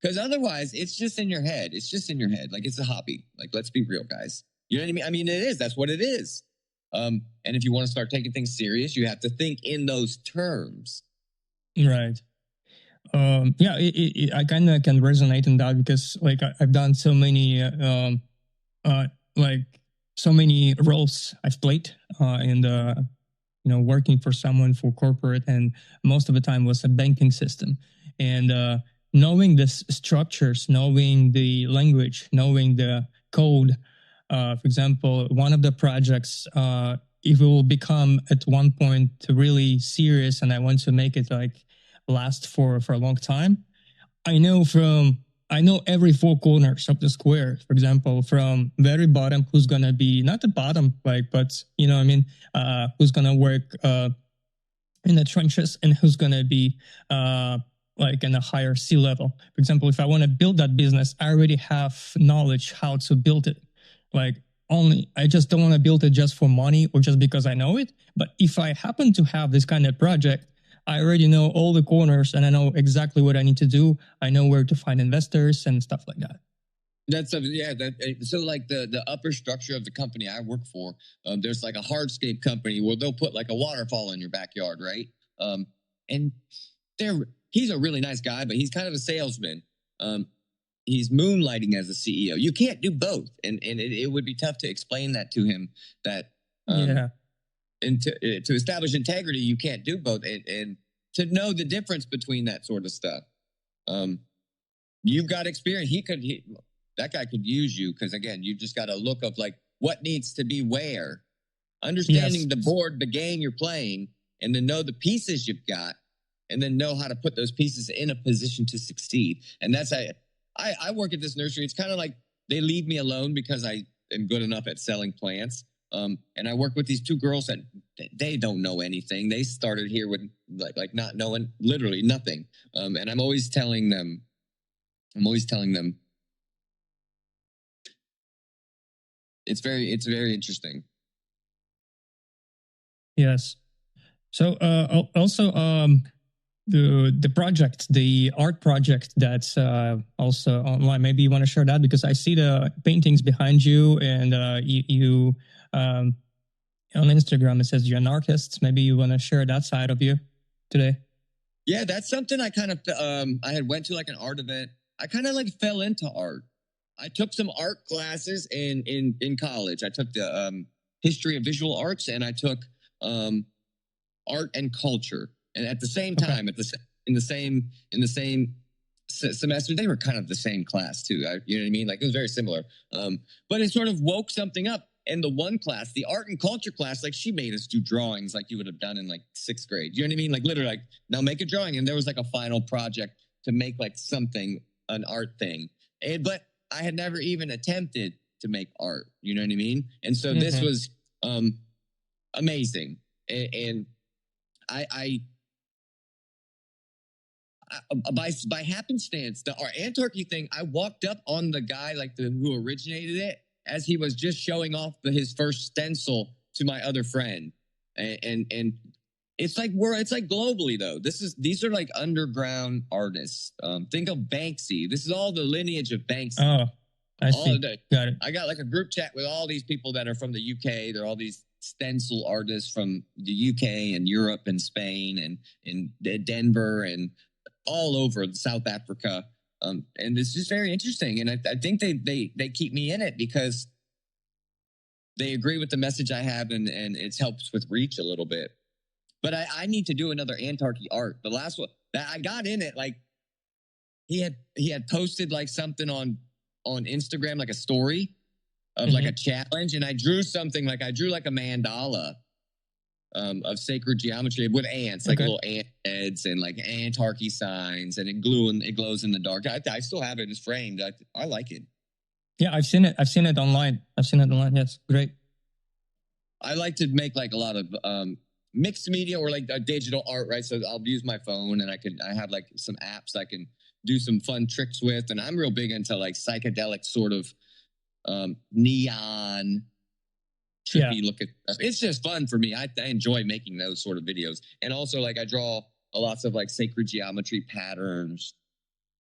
Speaker 3: Because otherwise, it's just in your head. It's just in your head. Like, it's a hobby. Like, let's be real, guys. You know what I mean? I mean, it is. That's what it is. And if you want to start taking things serious, you have to think in those terms.
Speaker 2: Right. Yeah, I kind of can resonate in that because like I've done so many like so many roles I've played in the working for someone for corporate, and most of the time was a banking system, and knowing the structures, knowing the language, knowing the code. For example, one of the projects, if it will become at one point really serious, and I want to make it like last for a long time, I know every four corners of the square. For example, from very bottom, who's gonna be not the bottom, like, but who's gonna work in the trenches, and who's gonna be like in a higher C level. For example, if I want to build that business, I already have knowledge how to build it. Like, I just don't want to build it just for money or just because I know it. But if I happen to have this kind of project, I already know all the corners and I know exactly what I need to do. I know where to find investors and stuff like that.
Speaker 3: So like the upper structure of the company I work for, there's like a hardscape company where they'll put like a waterfall in your backyard, right? And he's a really nice guy, but he's kind of a salesman. He's moonlighting as a CEO. You can't do both, and it would be tough to explain that to him. That and to establish integrity, you can't do both, and to know the difference between that sort of stuff. You've got experience. That guy could use you, because again, you just got a look of like what needs to be where, understanding the board, the game you're playing, and then know the pieces you've got, and then know how to put those pieces in a position to succeed. And that's I work at this nursery. It's kind of like they leave me alone because I am good enough at selling plants. And I work with these two girls that they don't know anything. They started here with like not knowing literally nothing. And I'm always telling them, it's very interesting.
Speaker 2: Yes. So also the project, the art project that's also online. Maybe you want to share that, because I see the paintings behind you, and you on Instagram it says you're an artist. Maybe you want to share that side of you today.
Speaker 3: Yeah, that's something I kind of I had went to like an art event. I kind of like fell into art. I took some art classes in college. I took the history of visual arts, and I took art and culture. And at the same time, in the same semester, they were kind of the same class too. You know what I mean? Like, it was very similar. But it sort of woke something up. And the one class, the art and culture class, like, she made us do drawings like you would have done in like 6th grade. You know what I mean? Like, literally, like, now make a drawing. And there was like a final project to make like something, an art thing. But I had never even attempted to make art. You know what I mean? And so this was amazing. And by happenstance, our Antarchy thing, I walked up on the guy who originated it as he was just showing off his first stencil to my other friend, and it's like globally though. These are like underground artists. Think of Banksy. This is all the lineage of Banksy.
Speaker 2: Oh, I see. Got it.
Speaker 3: I got like a group chat with all these people that are from the UK. They're all these stencil artists from the UK and Europe and Spain and in Denver and all over South Africa. And it's just very interesting. And I think they keep me in it because they agree with the message I have, and it helps with reach a little bit. But I need to do another Antarchy art. The last one that I got in it, like he had posted like something on Instagram, like a story of like a challenge. And I drew something like a mandala. of sacred geometry with ants, like
Speaker 2: Okay.
Speaker 3: little ant heads and like antarchy signs, and it glows in the dark. I still have it. It's framed. I like it.
Speaker 2: Yeah, I've seen it. I've seen it online. Yes, great.
Speaker 3: I like to make like a lot of mixed media or like digital art, right? So I'll use my phone, and I have like some apps I can do some fun tricks with, and I'm real big into like psychedelic sort of neon trippy looking stuff. It's just fun for me. I enjoy making those sort of videos, and also like I draw lots of like sacred geometry patterns.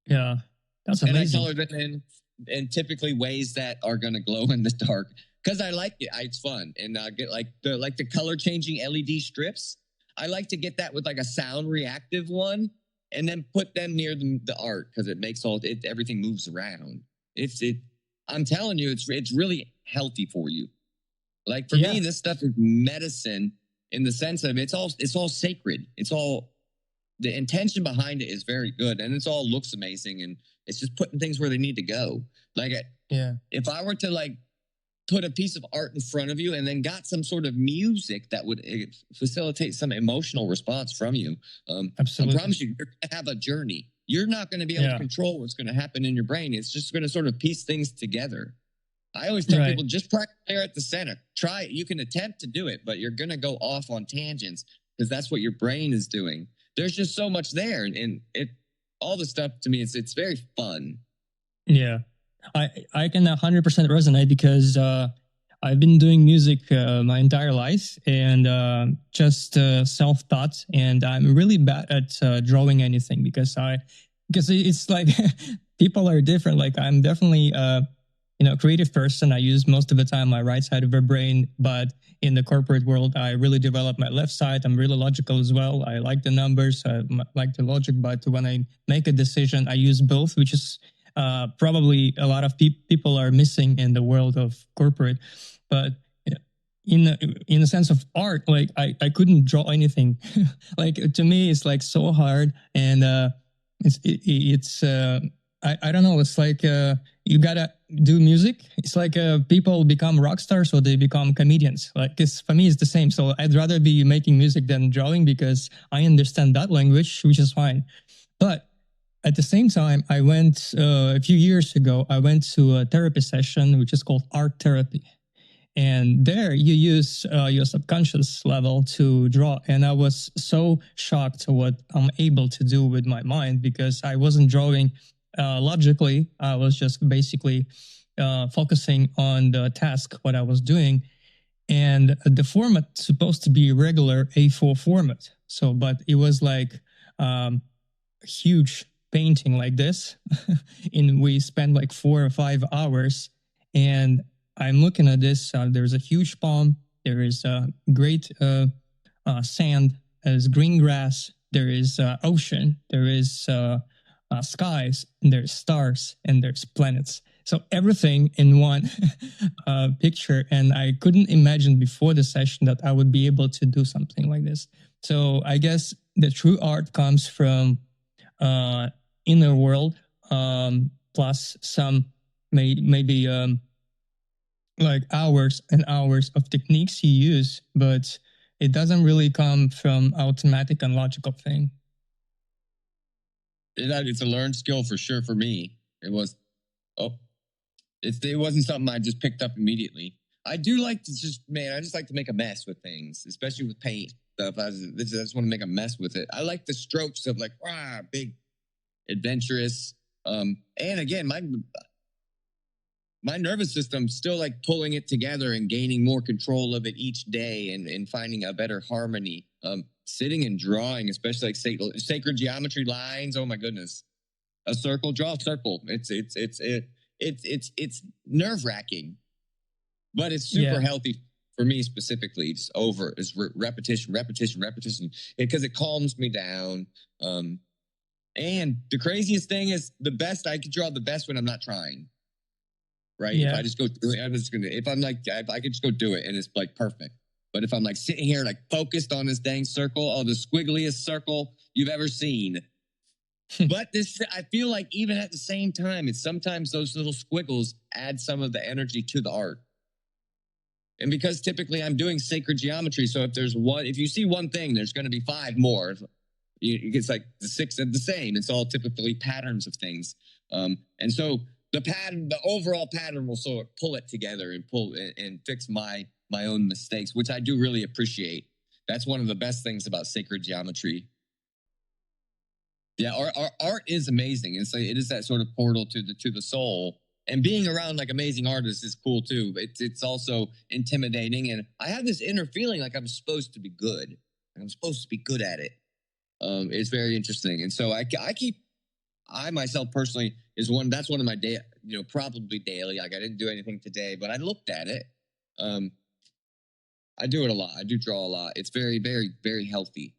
Speaker 2: Yeah, that's
Speaker 3: And I
Speaker 2: amazing.
Speaker 3: color them in typically ways that are going to glow in the dark because I like it. It's fun, and I get like the color changing LED strips. I like to get that with like a sound reactive one, and then put them near the art because it makes everything moves around. I'm telling you, it's really healthy for you. Like for me, this stuff is medicine in the sense of it's all sacred. It's all, the intention behind it is very good, and it's all looks amazing, and it's just putting things where they need to go. Like if I were to like put a piece of art in front of you and then got some sort of music that would facilitate some emotional response from you,
Speaker 2: Absolutely.
Speaker 3: I promise you, you're going to have a journey. You're not going to be able to control what's going to happen in your brain. It's just going to sort of piece things together. I always tell people, just practice there at the center. Try it. You can attempt to do it, but you're going to go off on tangents because that's what your brain is doing. There's just so much there, and all the stuff to me, it's very fun.
Speaker 2: Yeah, I can 100% resonate because I've been doing music my entire life, and just self-taught, and I'm really bad at drawing anything because it's like people are different. Like I'm definitely creative person. I use most of the time my right side of the brain, but in the corporate world, I really develop my left side. I'm really logical as well. I like the numbers, I like the logic, but when I make a decision, I use both, which is probably a lot of people are missing in the world of corporate. But in the sense of art, like I couldn't draw anything. Like to me, it's like so hard, and it's I don't know. It's like you gotta do music. It's like people become rock stars or they become comedians. Like this for me is the same. So I'd rather be making music than drawing because I understand that language, which is fine. But at the same time, I went a few years ago. I went to a therapy session, which is called art therapy. And there you use your subconscious level to draw. And I was so shocked at what I'm able to do with my mind because I wasn't drawing logically. I was just basically focusing on the task, what I was doing. And the format supposed to be regular A4 format. So, but it was like huge painting like this. And we spent like 4 or 5 hours. And I'm looking at this. There's a huge palm. There is great sand. There's green grass. There is ocean. There is skies. And there's stars. And there's planets. So everything in one picture. And I couldn't imagine before the session that I would be able to do something like this. So I guess the true art comes from inner world, plus some maybe like hours and hours of techniques you use, but it doesn't really come from automatic and logical thing.
Speaker 3: It's a learned skill for sure. For me, it wasn't something I just picked up immediately. I do like to I just like to make a mess with things, especially with paint stuff. I just want to make a mess with it. I like the strokes of like, big, adventurous. And again, my nervous system's still like pulling it together and gaining more control of it each day and finding a better harmony. Sitting and drawing, especially like sacred geometry lines. Oh my goodness. A circle, draw a circle. It's nerve wracking, but it's super healthy for me specifically. Just repetition, because it calms me down. And the craziest thing is I can draw the best when I'm not trying. Right.
Speaker 2: Yeah.
Speaker 3: If I just go through it, if I could just go do it and it's like perfect. But if I'm like sitting here, like focused on this dang circle, the squiggliest circle you've ever seen. But I feel like even at the same time, it's sometimes those little squiggles add some of the energy to the art. And because typically I'm doing sacred geometry, so if you see one thing, there's going to be 5 more. It's like the 6 of the same. It's all typically patterns of things. And so the overall pattern will sort of pull it together and fix my own mistakes, which I do really appreciate. That's one of the best things about sacred geometry. Yeah, our art is amazing. It is that sort of portal to the soul. And being around like amazing artists is cool too. It's also intimidating, and I have this inner feeling like I'm supposed to be good. I'm supposed to be good at it. It's very interesting, and so I myself personally that's one of my probably daily. Like I didn't do anything today, but I looked at it. I do it a lot. I do draw a lot. It's very, very, very healthy.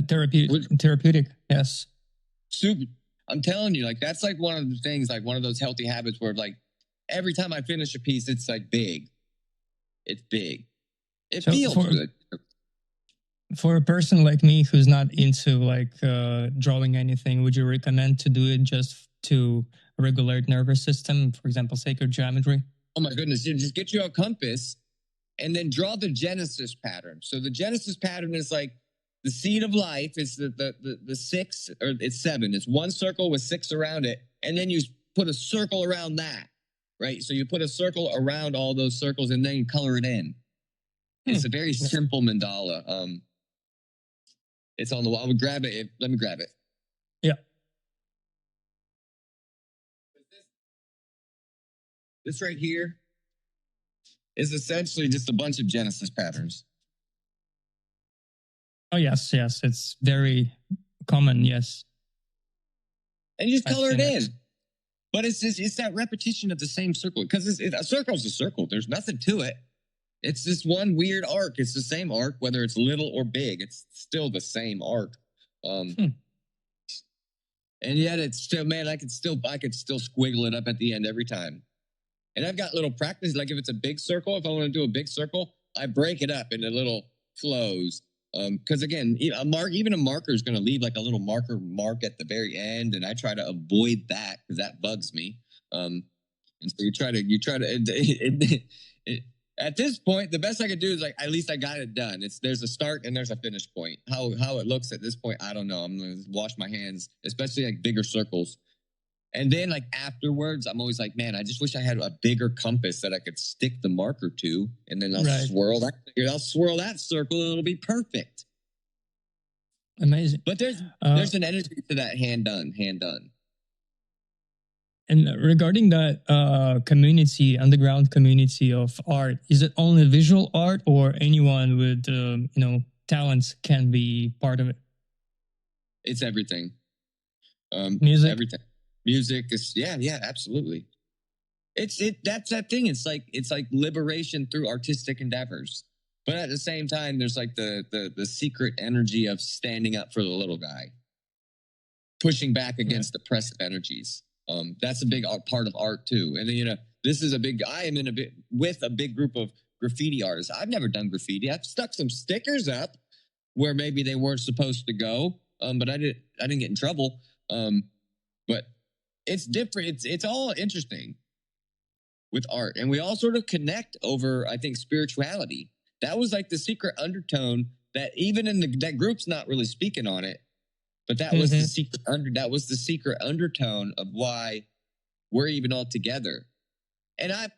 Speaker 2: Therapeutic, yes.
Speaker 3: Super. I'm telling you, like that's like one of the things, like one of those healthy habits where like every time I finish a piece, it's like big. It's big. It feels good.
Speaker 2: For a person like me who's not into like drawing anything, would you recommend to do it just to regulate nervous system, for example, sacred geometry?
Speaker 3: Oh my goodness. You just get you a compass and then draw the Genesis pattern. So the Genesis pattern is like the seed of life is the 6, or it's 7. It's one circle with 6 around it. And then you put a circle around that, right? So you put a circle around all those circles and then you color it in. It's a very simple mandala. It's on the wall. I would grab it. Let me grab it.
Speaker 2: Yeah.
Speaker 3: This right here is essentially just a bunch of Genesis patterns.
Speaker 2: Oh, yes. It's very common, yes.
Speaker 3: And you just color it in. But it's that repetition of the same circle. Because a circle's a circle. There's nothing to it. It's this one weird arc. It's the same arc, whether it's little or big. It's still the same arc. And yet it's still, man, I could still squiggle it up at the end every time. And I've got little practice. Like if it's a big circle, if I want to do a big circle, I break it up into little flows. Because again, even a marker is going to leave like a little mark at the very end, and I try to avoid that because that bugs me. And so you try to. At this point, the best I could do is like at least I got it done. There's a start and there's a finish point. How it looks at this point, I don't know. I'm gonna wash my hands, especially like bigger circles. And then like afterwards, I'm always like, man, I just wish I had a bigger compass that I could stick the marker to, and then I'll swirl that circle, and it'll be perfect.
Speaker 2: Amazing.
Speaker 3: But there's an energy to that hand done.
Speaker 2: And regarding that underground community of art, is it only visual art, or anyone with talents can be part of it?
Speaker 3: It's everything.
Speaker 2: Music,
Speaker 3: everything. Music is absolutely. That's that thing. It's like liberation through artistic endeavors, but at the same time, there's like the secret energy of standing up for the little guy, pushing back against oppressive energies. That's a big part of art too. And then, I am with a big group of graffiti artists. I've never done graffiti. I've stuck some stickers up where maybe they weren't supposed to go. But I didn't get in trouble. But it's different. It's all interesting with art, and we all sort of connect over, I think, spirituality. That was like the secret undertone that even in that group's not really speaking on it. But that was the secret undertone of why we're even all together. And I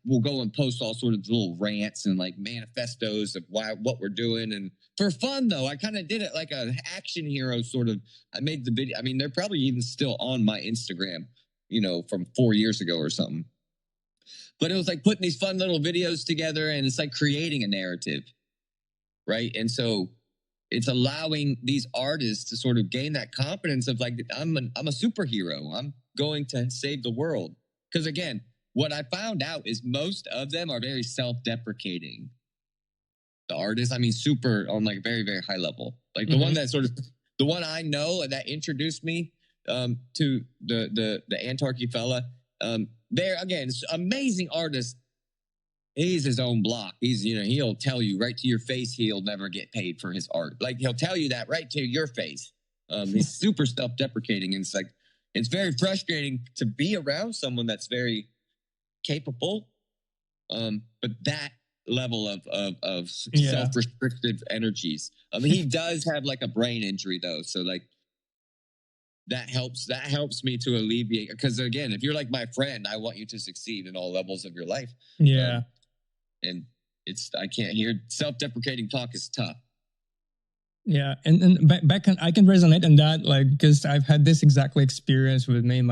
Speaker 3: will go and post all sorts of little rants and like manifestos of what we're doing. And for fun though, I kind of did it like an action hero sort of. I made the video. I mean, they're probably even still on my Instagram, from 4 years ago or something. But it was like putting these fun little videos together, and it's like creating a narrative. Right. And so it's allowing these artists to sort of gain that confidence of like, I'm a superhero. I'm going to save the world. Because again, what I found out is most of them are very self-deprecating. The artists, I mean, super on like very, very high level. Like the one I know that introduced me to the Antarchy fella. They're again amazing artist. He's his own block. He'll tell you right to your face he'll never get paid for his art. Like he'll tell you that right to your face. He's super self-deprecating, and it's very frustrating to be around someone that's very capable But that level of
Speaker 2: Yeah.
Speaker 3: self-restrictive energies. I mean, he does have like a brain injury though, so like that helps me to alleviate, because again, if you're like my friend, I want you to succeed in all levels of your life.
Speaker 2: Yeah.
Speaker 3: And I can't hear self-deprecating talk is tough.
Speaker 2: Yeah, and back I can resonate on that, like, because I've had this exactly experience with me and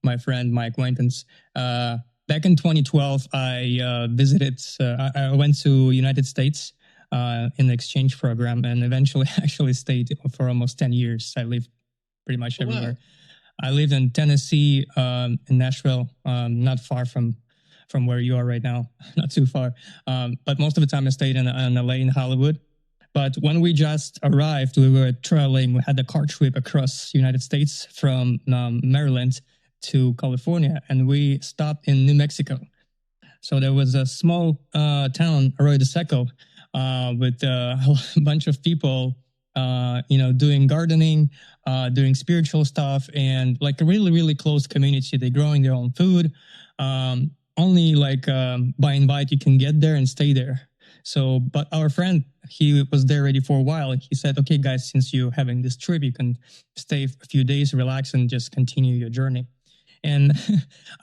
Speaker 2: my friend, my acquaintance. Back in 2012, I visited. I went to United States in the exchange program, and eventually actually stayed for almost 10 years. I lived pretty much everywhere.
Speaker 3: Wow.
Speaker 2: I lived in Tennessee, in Nashville, not far from where you are right now, not too far. But most of the time I stayed in LA, in Hollywood. But when we just arrived, we were traveling. We had a car trip across the United States from Maryland to California, and we stopped in New Mexico. So there was a small town, Arroyo Seco, with a bunch of people, doing gardening, doing spiritual stuff, and like a really, really close community. They're growing their own food. Only like by invite you can get there and stay there. So, but our friend, he was there already for a while. He said, okay, guys, since you're having this trip, you can stay a few days, relax, and just continue your journey. And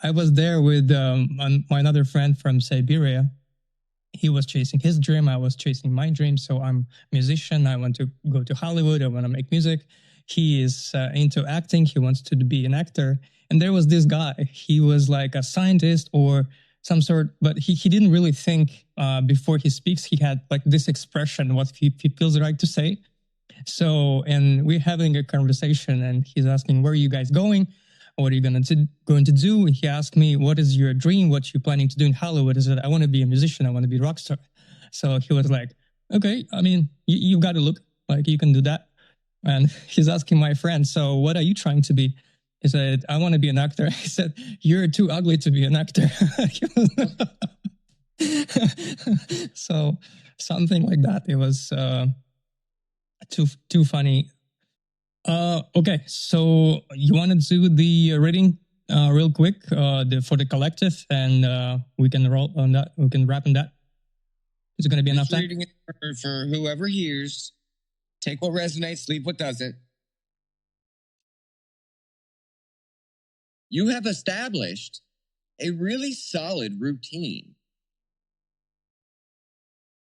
Speaker 2: I was there with my another friend from Siberia. He was chasing his dream. I was chasing my dream. So I'm a musician. I want to go to Hollywood. I want to make music. He is into acting. He wants to be an actor. And there was this guy. He was like a scientist or some sort, but he didn't really think before he speaks. He had like this expression, what he feels right to say. So, and we're having a conversation, and he's asking, where are you guys going? What are you going to do? He asked me, what is your dream? What you planning to do in Hollywood? I said, I want to be a musician. I want to be a rock star. So he was like, okay, I mean, you got to look like you can do that. And he's asking my friend, so what are you trying to be? He said, I want to be an actor. I said, you're too ugly to be an actor. So something like that. It was too funny. Okay, so you want to do the reading real quick for the collective, and we can roll on that. We can wrap on that. Is it going to be enough time?
Speaker 3: Reading it for whoever hears. Take what resonates, leave what doesn't. You have established a really solid routine.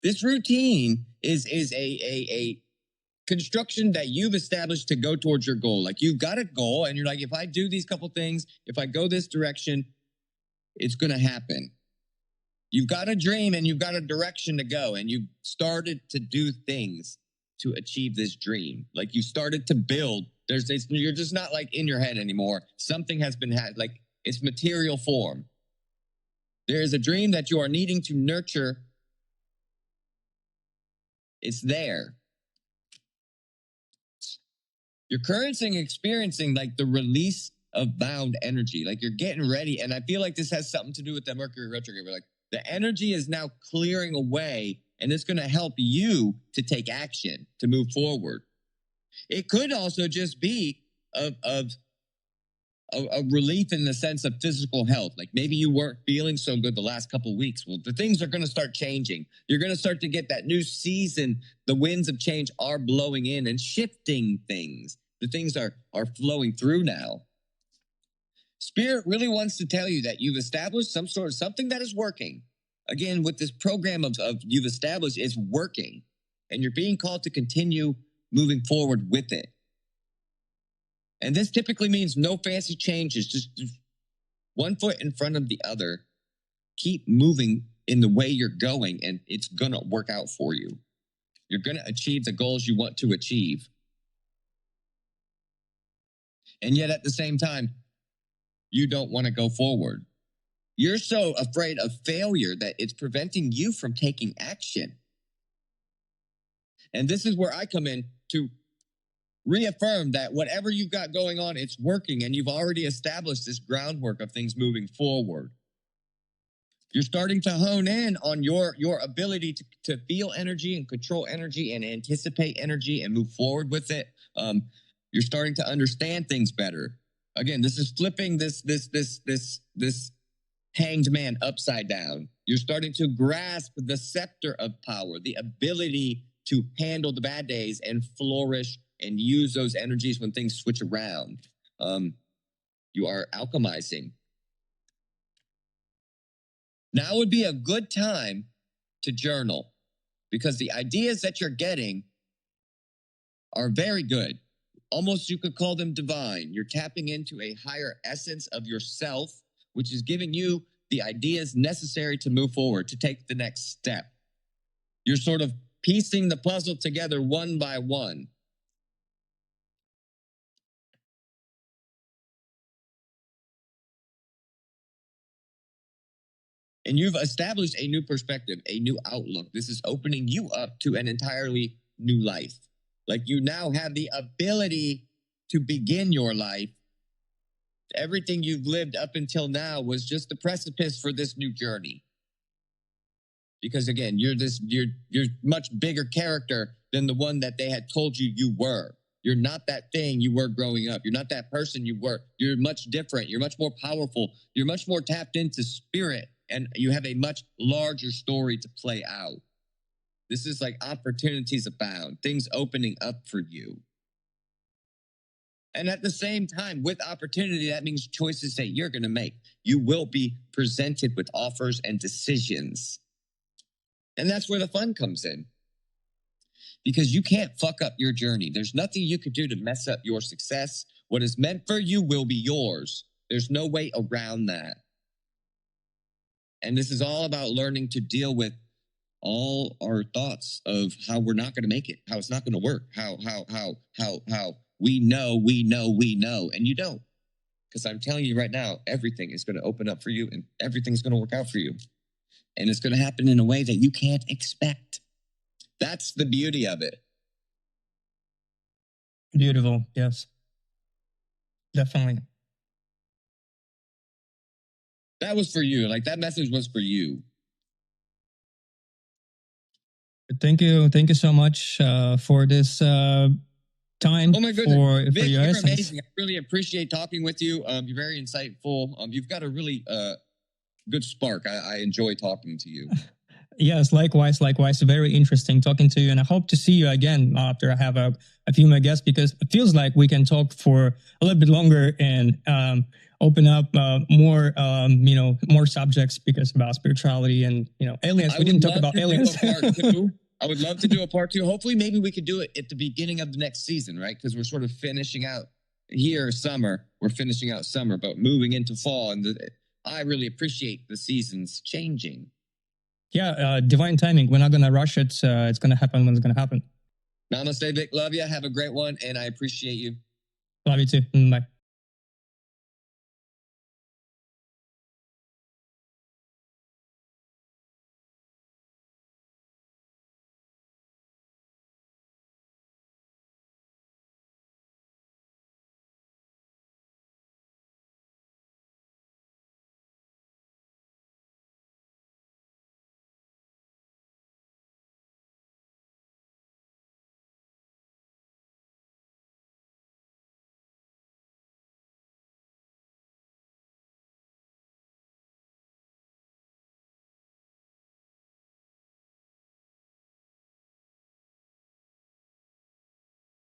Speaker 3: This routine is a construction that you've established to go towards your goal. Like, you've got a goal and you're like, if I do these couple things, if I go this direction, it's going to happen. You've got a dream and you've got a direction to go, and you've started to do things to achieve this dream. Like, you started to build. You're just not like in your head anymore. Something has been like it's material form. There is a dream that you are needing to nurture. It's there. You're currently experiencing like the release of bound energy. Like, you're getting ready. And I feel like this has something to do with the Mercury retrograde. Like, the energy is now clearing away, and it's going to help you to take action, to move forward. It could also just be a relief in the sense of physical health. Like, maybe you weren't feeling so good the last couple of weeks. Well, the things are going to start changing. You're going to start to get that new season. The winds of change are blowing in and shifting things. The things are flowing through now. Spirit really wants to tell you that you've established something that is working. Again, with this program of you've established, is working, and you're being called to continue moving forward with it. And this typically means no fancy changes, just one foot in front of the other. Keep moving in the way you're going, and it's going to work out for you. You're going to achieve the goals you want to achieve. And yet at the same time, you don't want to go forward. You're so afraid of failure that it's preventing you from taking action. And this is where I come in to reaffirm that whatever you've got going on, it's working, and you've already established this groundwork of things moving forward. You're starting to hone in on your ability to feel energy and control energy and anticipate energy and move forward with it. You're starting to understand things better. Again, this is flipping this hanged man upside down. You're starting to grasp the scepter of power, the ability to handle the bad days and flourish and use those energies when things switch around. You are alchemizing. Now would be a good time to journal, because the ideas that you're getting are very good. Almost you could call them divine. You're tapping into a higher essence of yourself, which is giving you the ideas necessary to move forward, to take the next step. You're sort of piecing the puzzle together one by one. And you've established a new perspective, a new outlook. This is opening you up to an entirely new life. Like, you now have the ability to begin your life. Everything you've lived up until now was just the precipice for this new journey. Because again, you're much bigger character than the one that they had told you you were. You're not that thing you were growing up. You're not that person you were. You're much different. You're much more powerful. You're much more tapped into spirit. And you have a much larger story to play out. This is like opportunities abound, things opening up for you. And at the same time, with opportunity, that means choices that you're going to make. You will be presented with offers and decisions. And that's where the fun comes in. Because you can't fuck up your journey. There's nothing you could do to mess up your success. What is meant for you will be yours. There's no way around that. And this is all about learning to deal with all our thoughts of how we're not going to make it, how it's not going to work, how we know, and you don't. Because I'm telling you right now, everything is going to open up for you and everything's going to work out for you. And it's going to happen in a way that you can't expect. That's the beauty of it.
Speaker 2: Beautiful. Yes. Definitely.
Speaker 3: That was for you. Like, that message was for you.
Speaker 2: Thank you. Thank you so much for this time.
Speaker 3: Oh my goodness.
Speaker 2: For
Speaker 3: Vic,
Speaker 2: your
Speaker 3: you're
Speaker 2: essence.
Speaker 3: amazing. I really appreciate talking with you. You're very insightful. You've got a really good spark. I enjoy talking to you.
Speaker 2: Yes, likewise. Very interesting talking to you. And I hope to see you again after I have a few more guests, because it feels like we can talk for a little bit longer and open up more subjects, because about spirituality and, aliens. We didn't talk about aliens.
Speaker 3: I would love to do a part two. Hopefully, maybe we could do it at the beginning of the next season, right? Because we're sort of finishing out here summer. We're finishing out summer, but moving into fall. And I really appreciate the seasons changing.
Speaker 2: Yeah, divine timing. We're not going to rush it. It's going to happen when it's going to happen.
Speaker 3: Namaste, Vic. Love you. Have a great one. And I appreciate you.
Speaker 2: Love you too. Bye.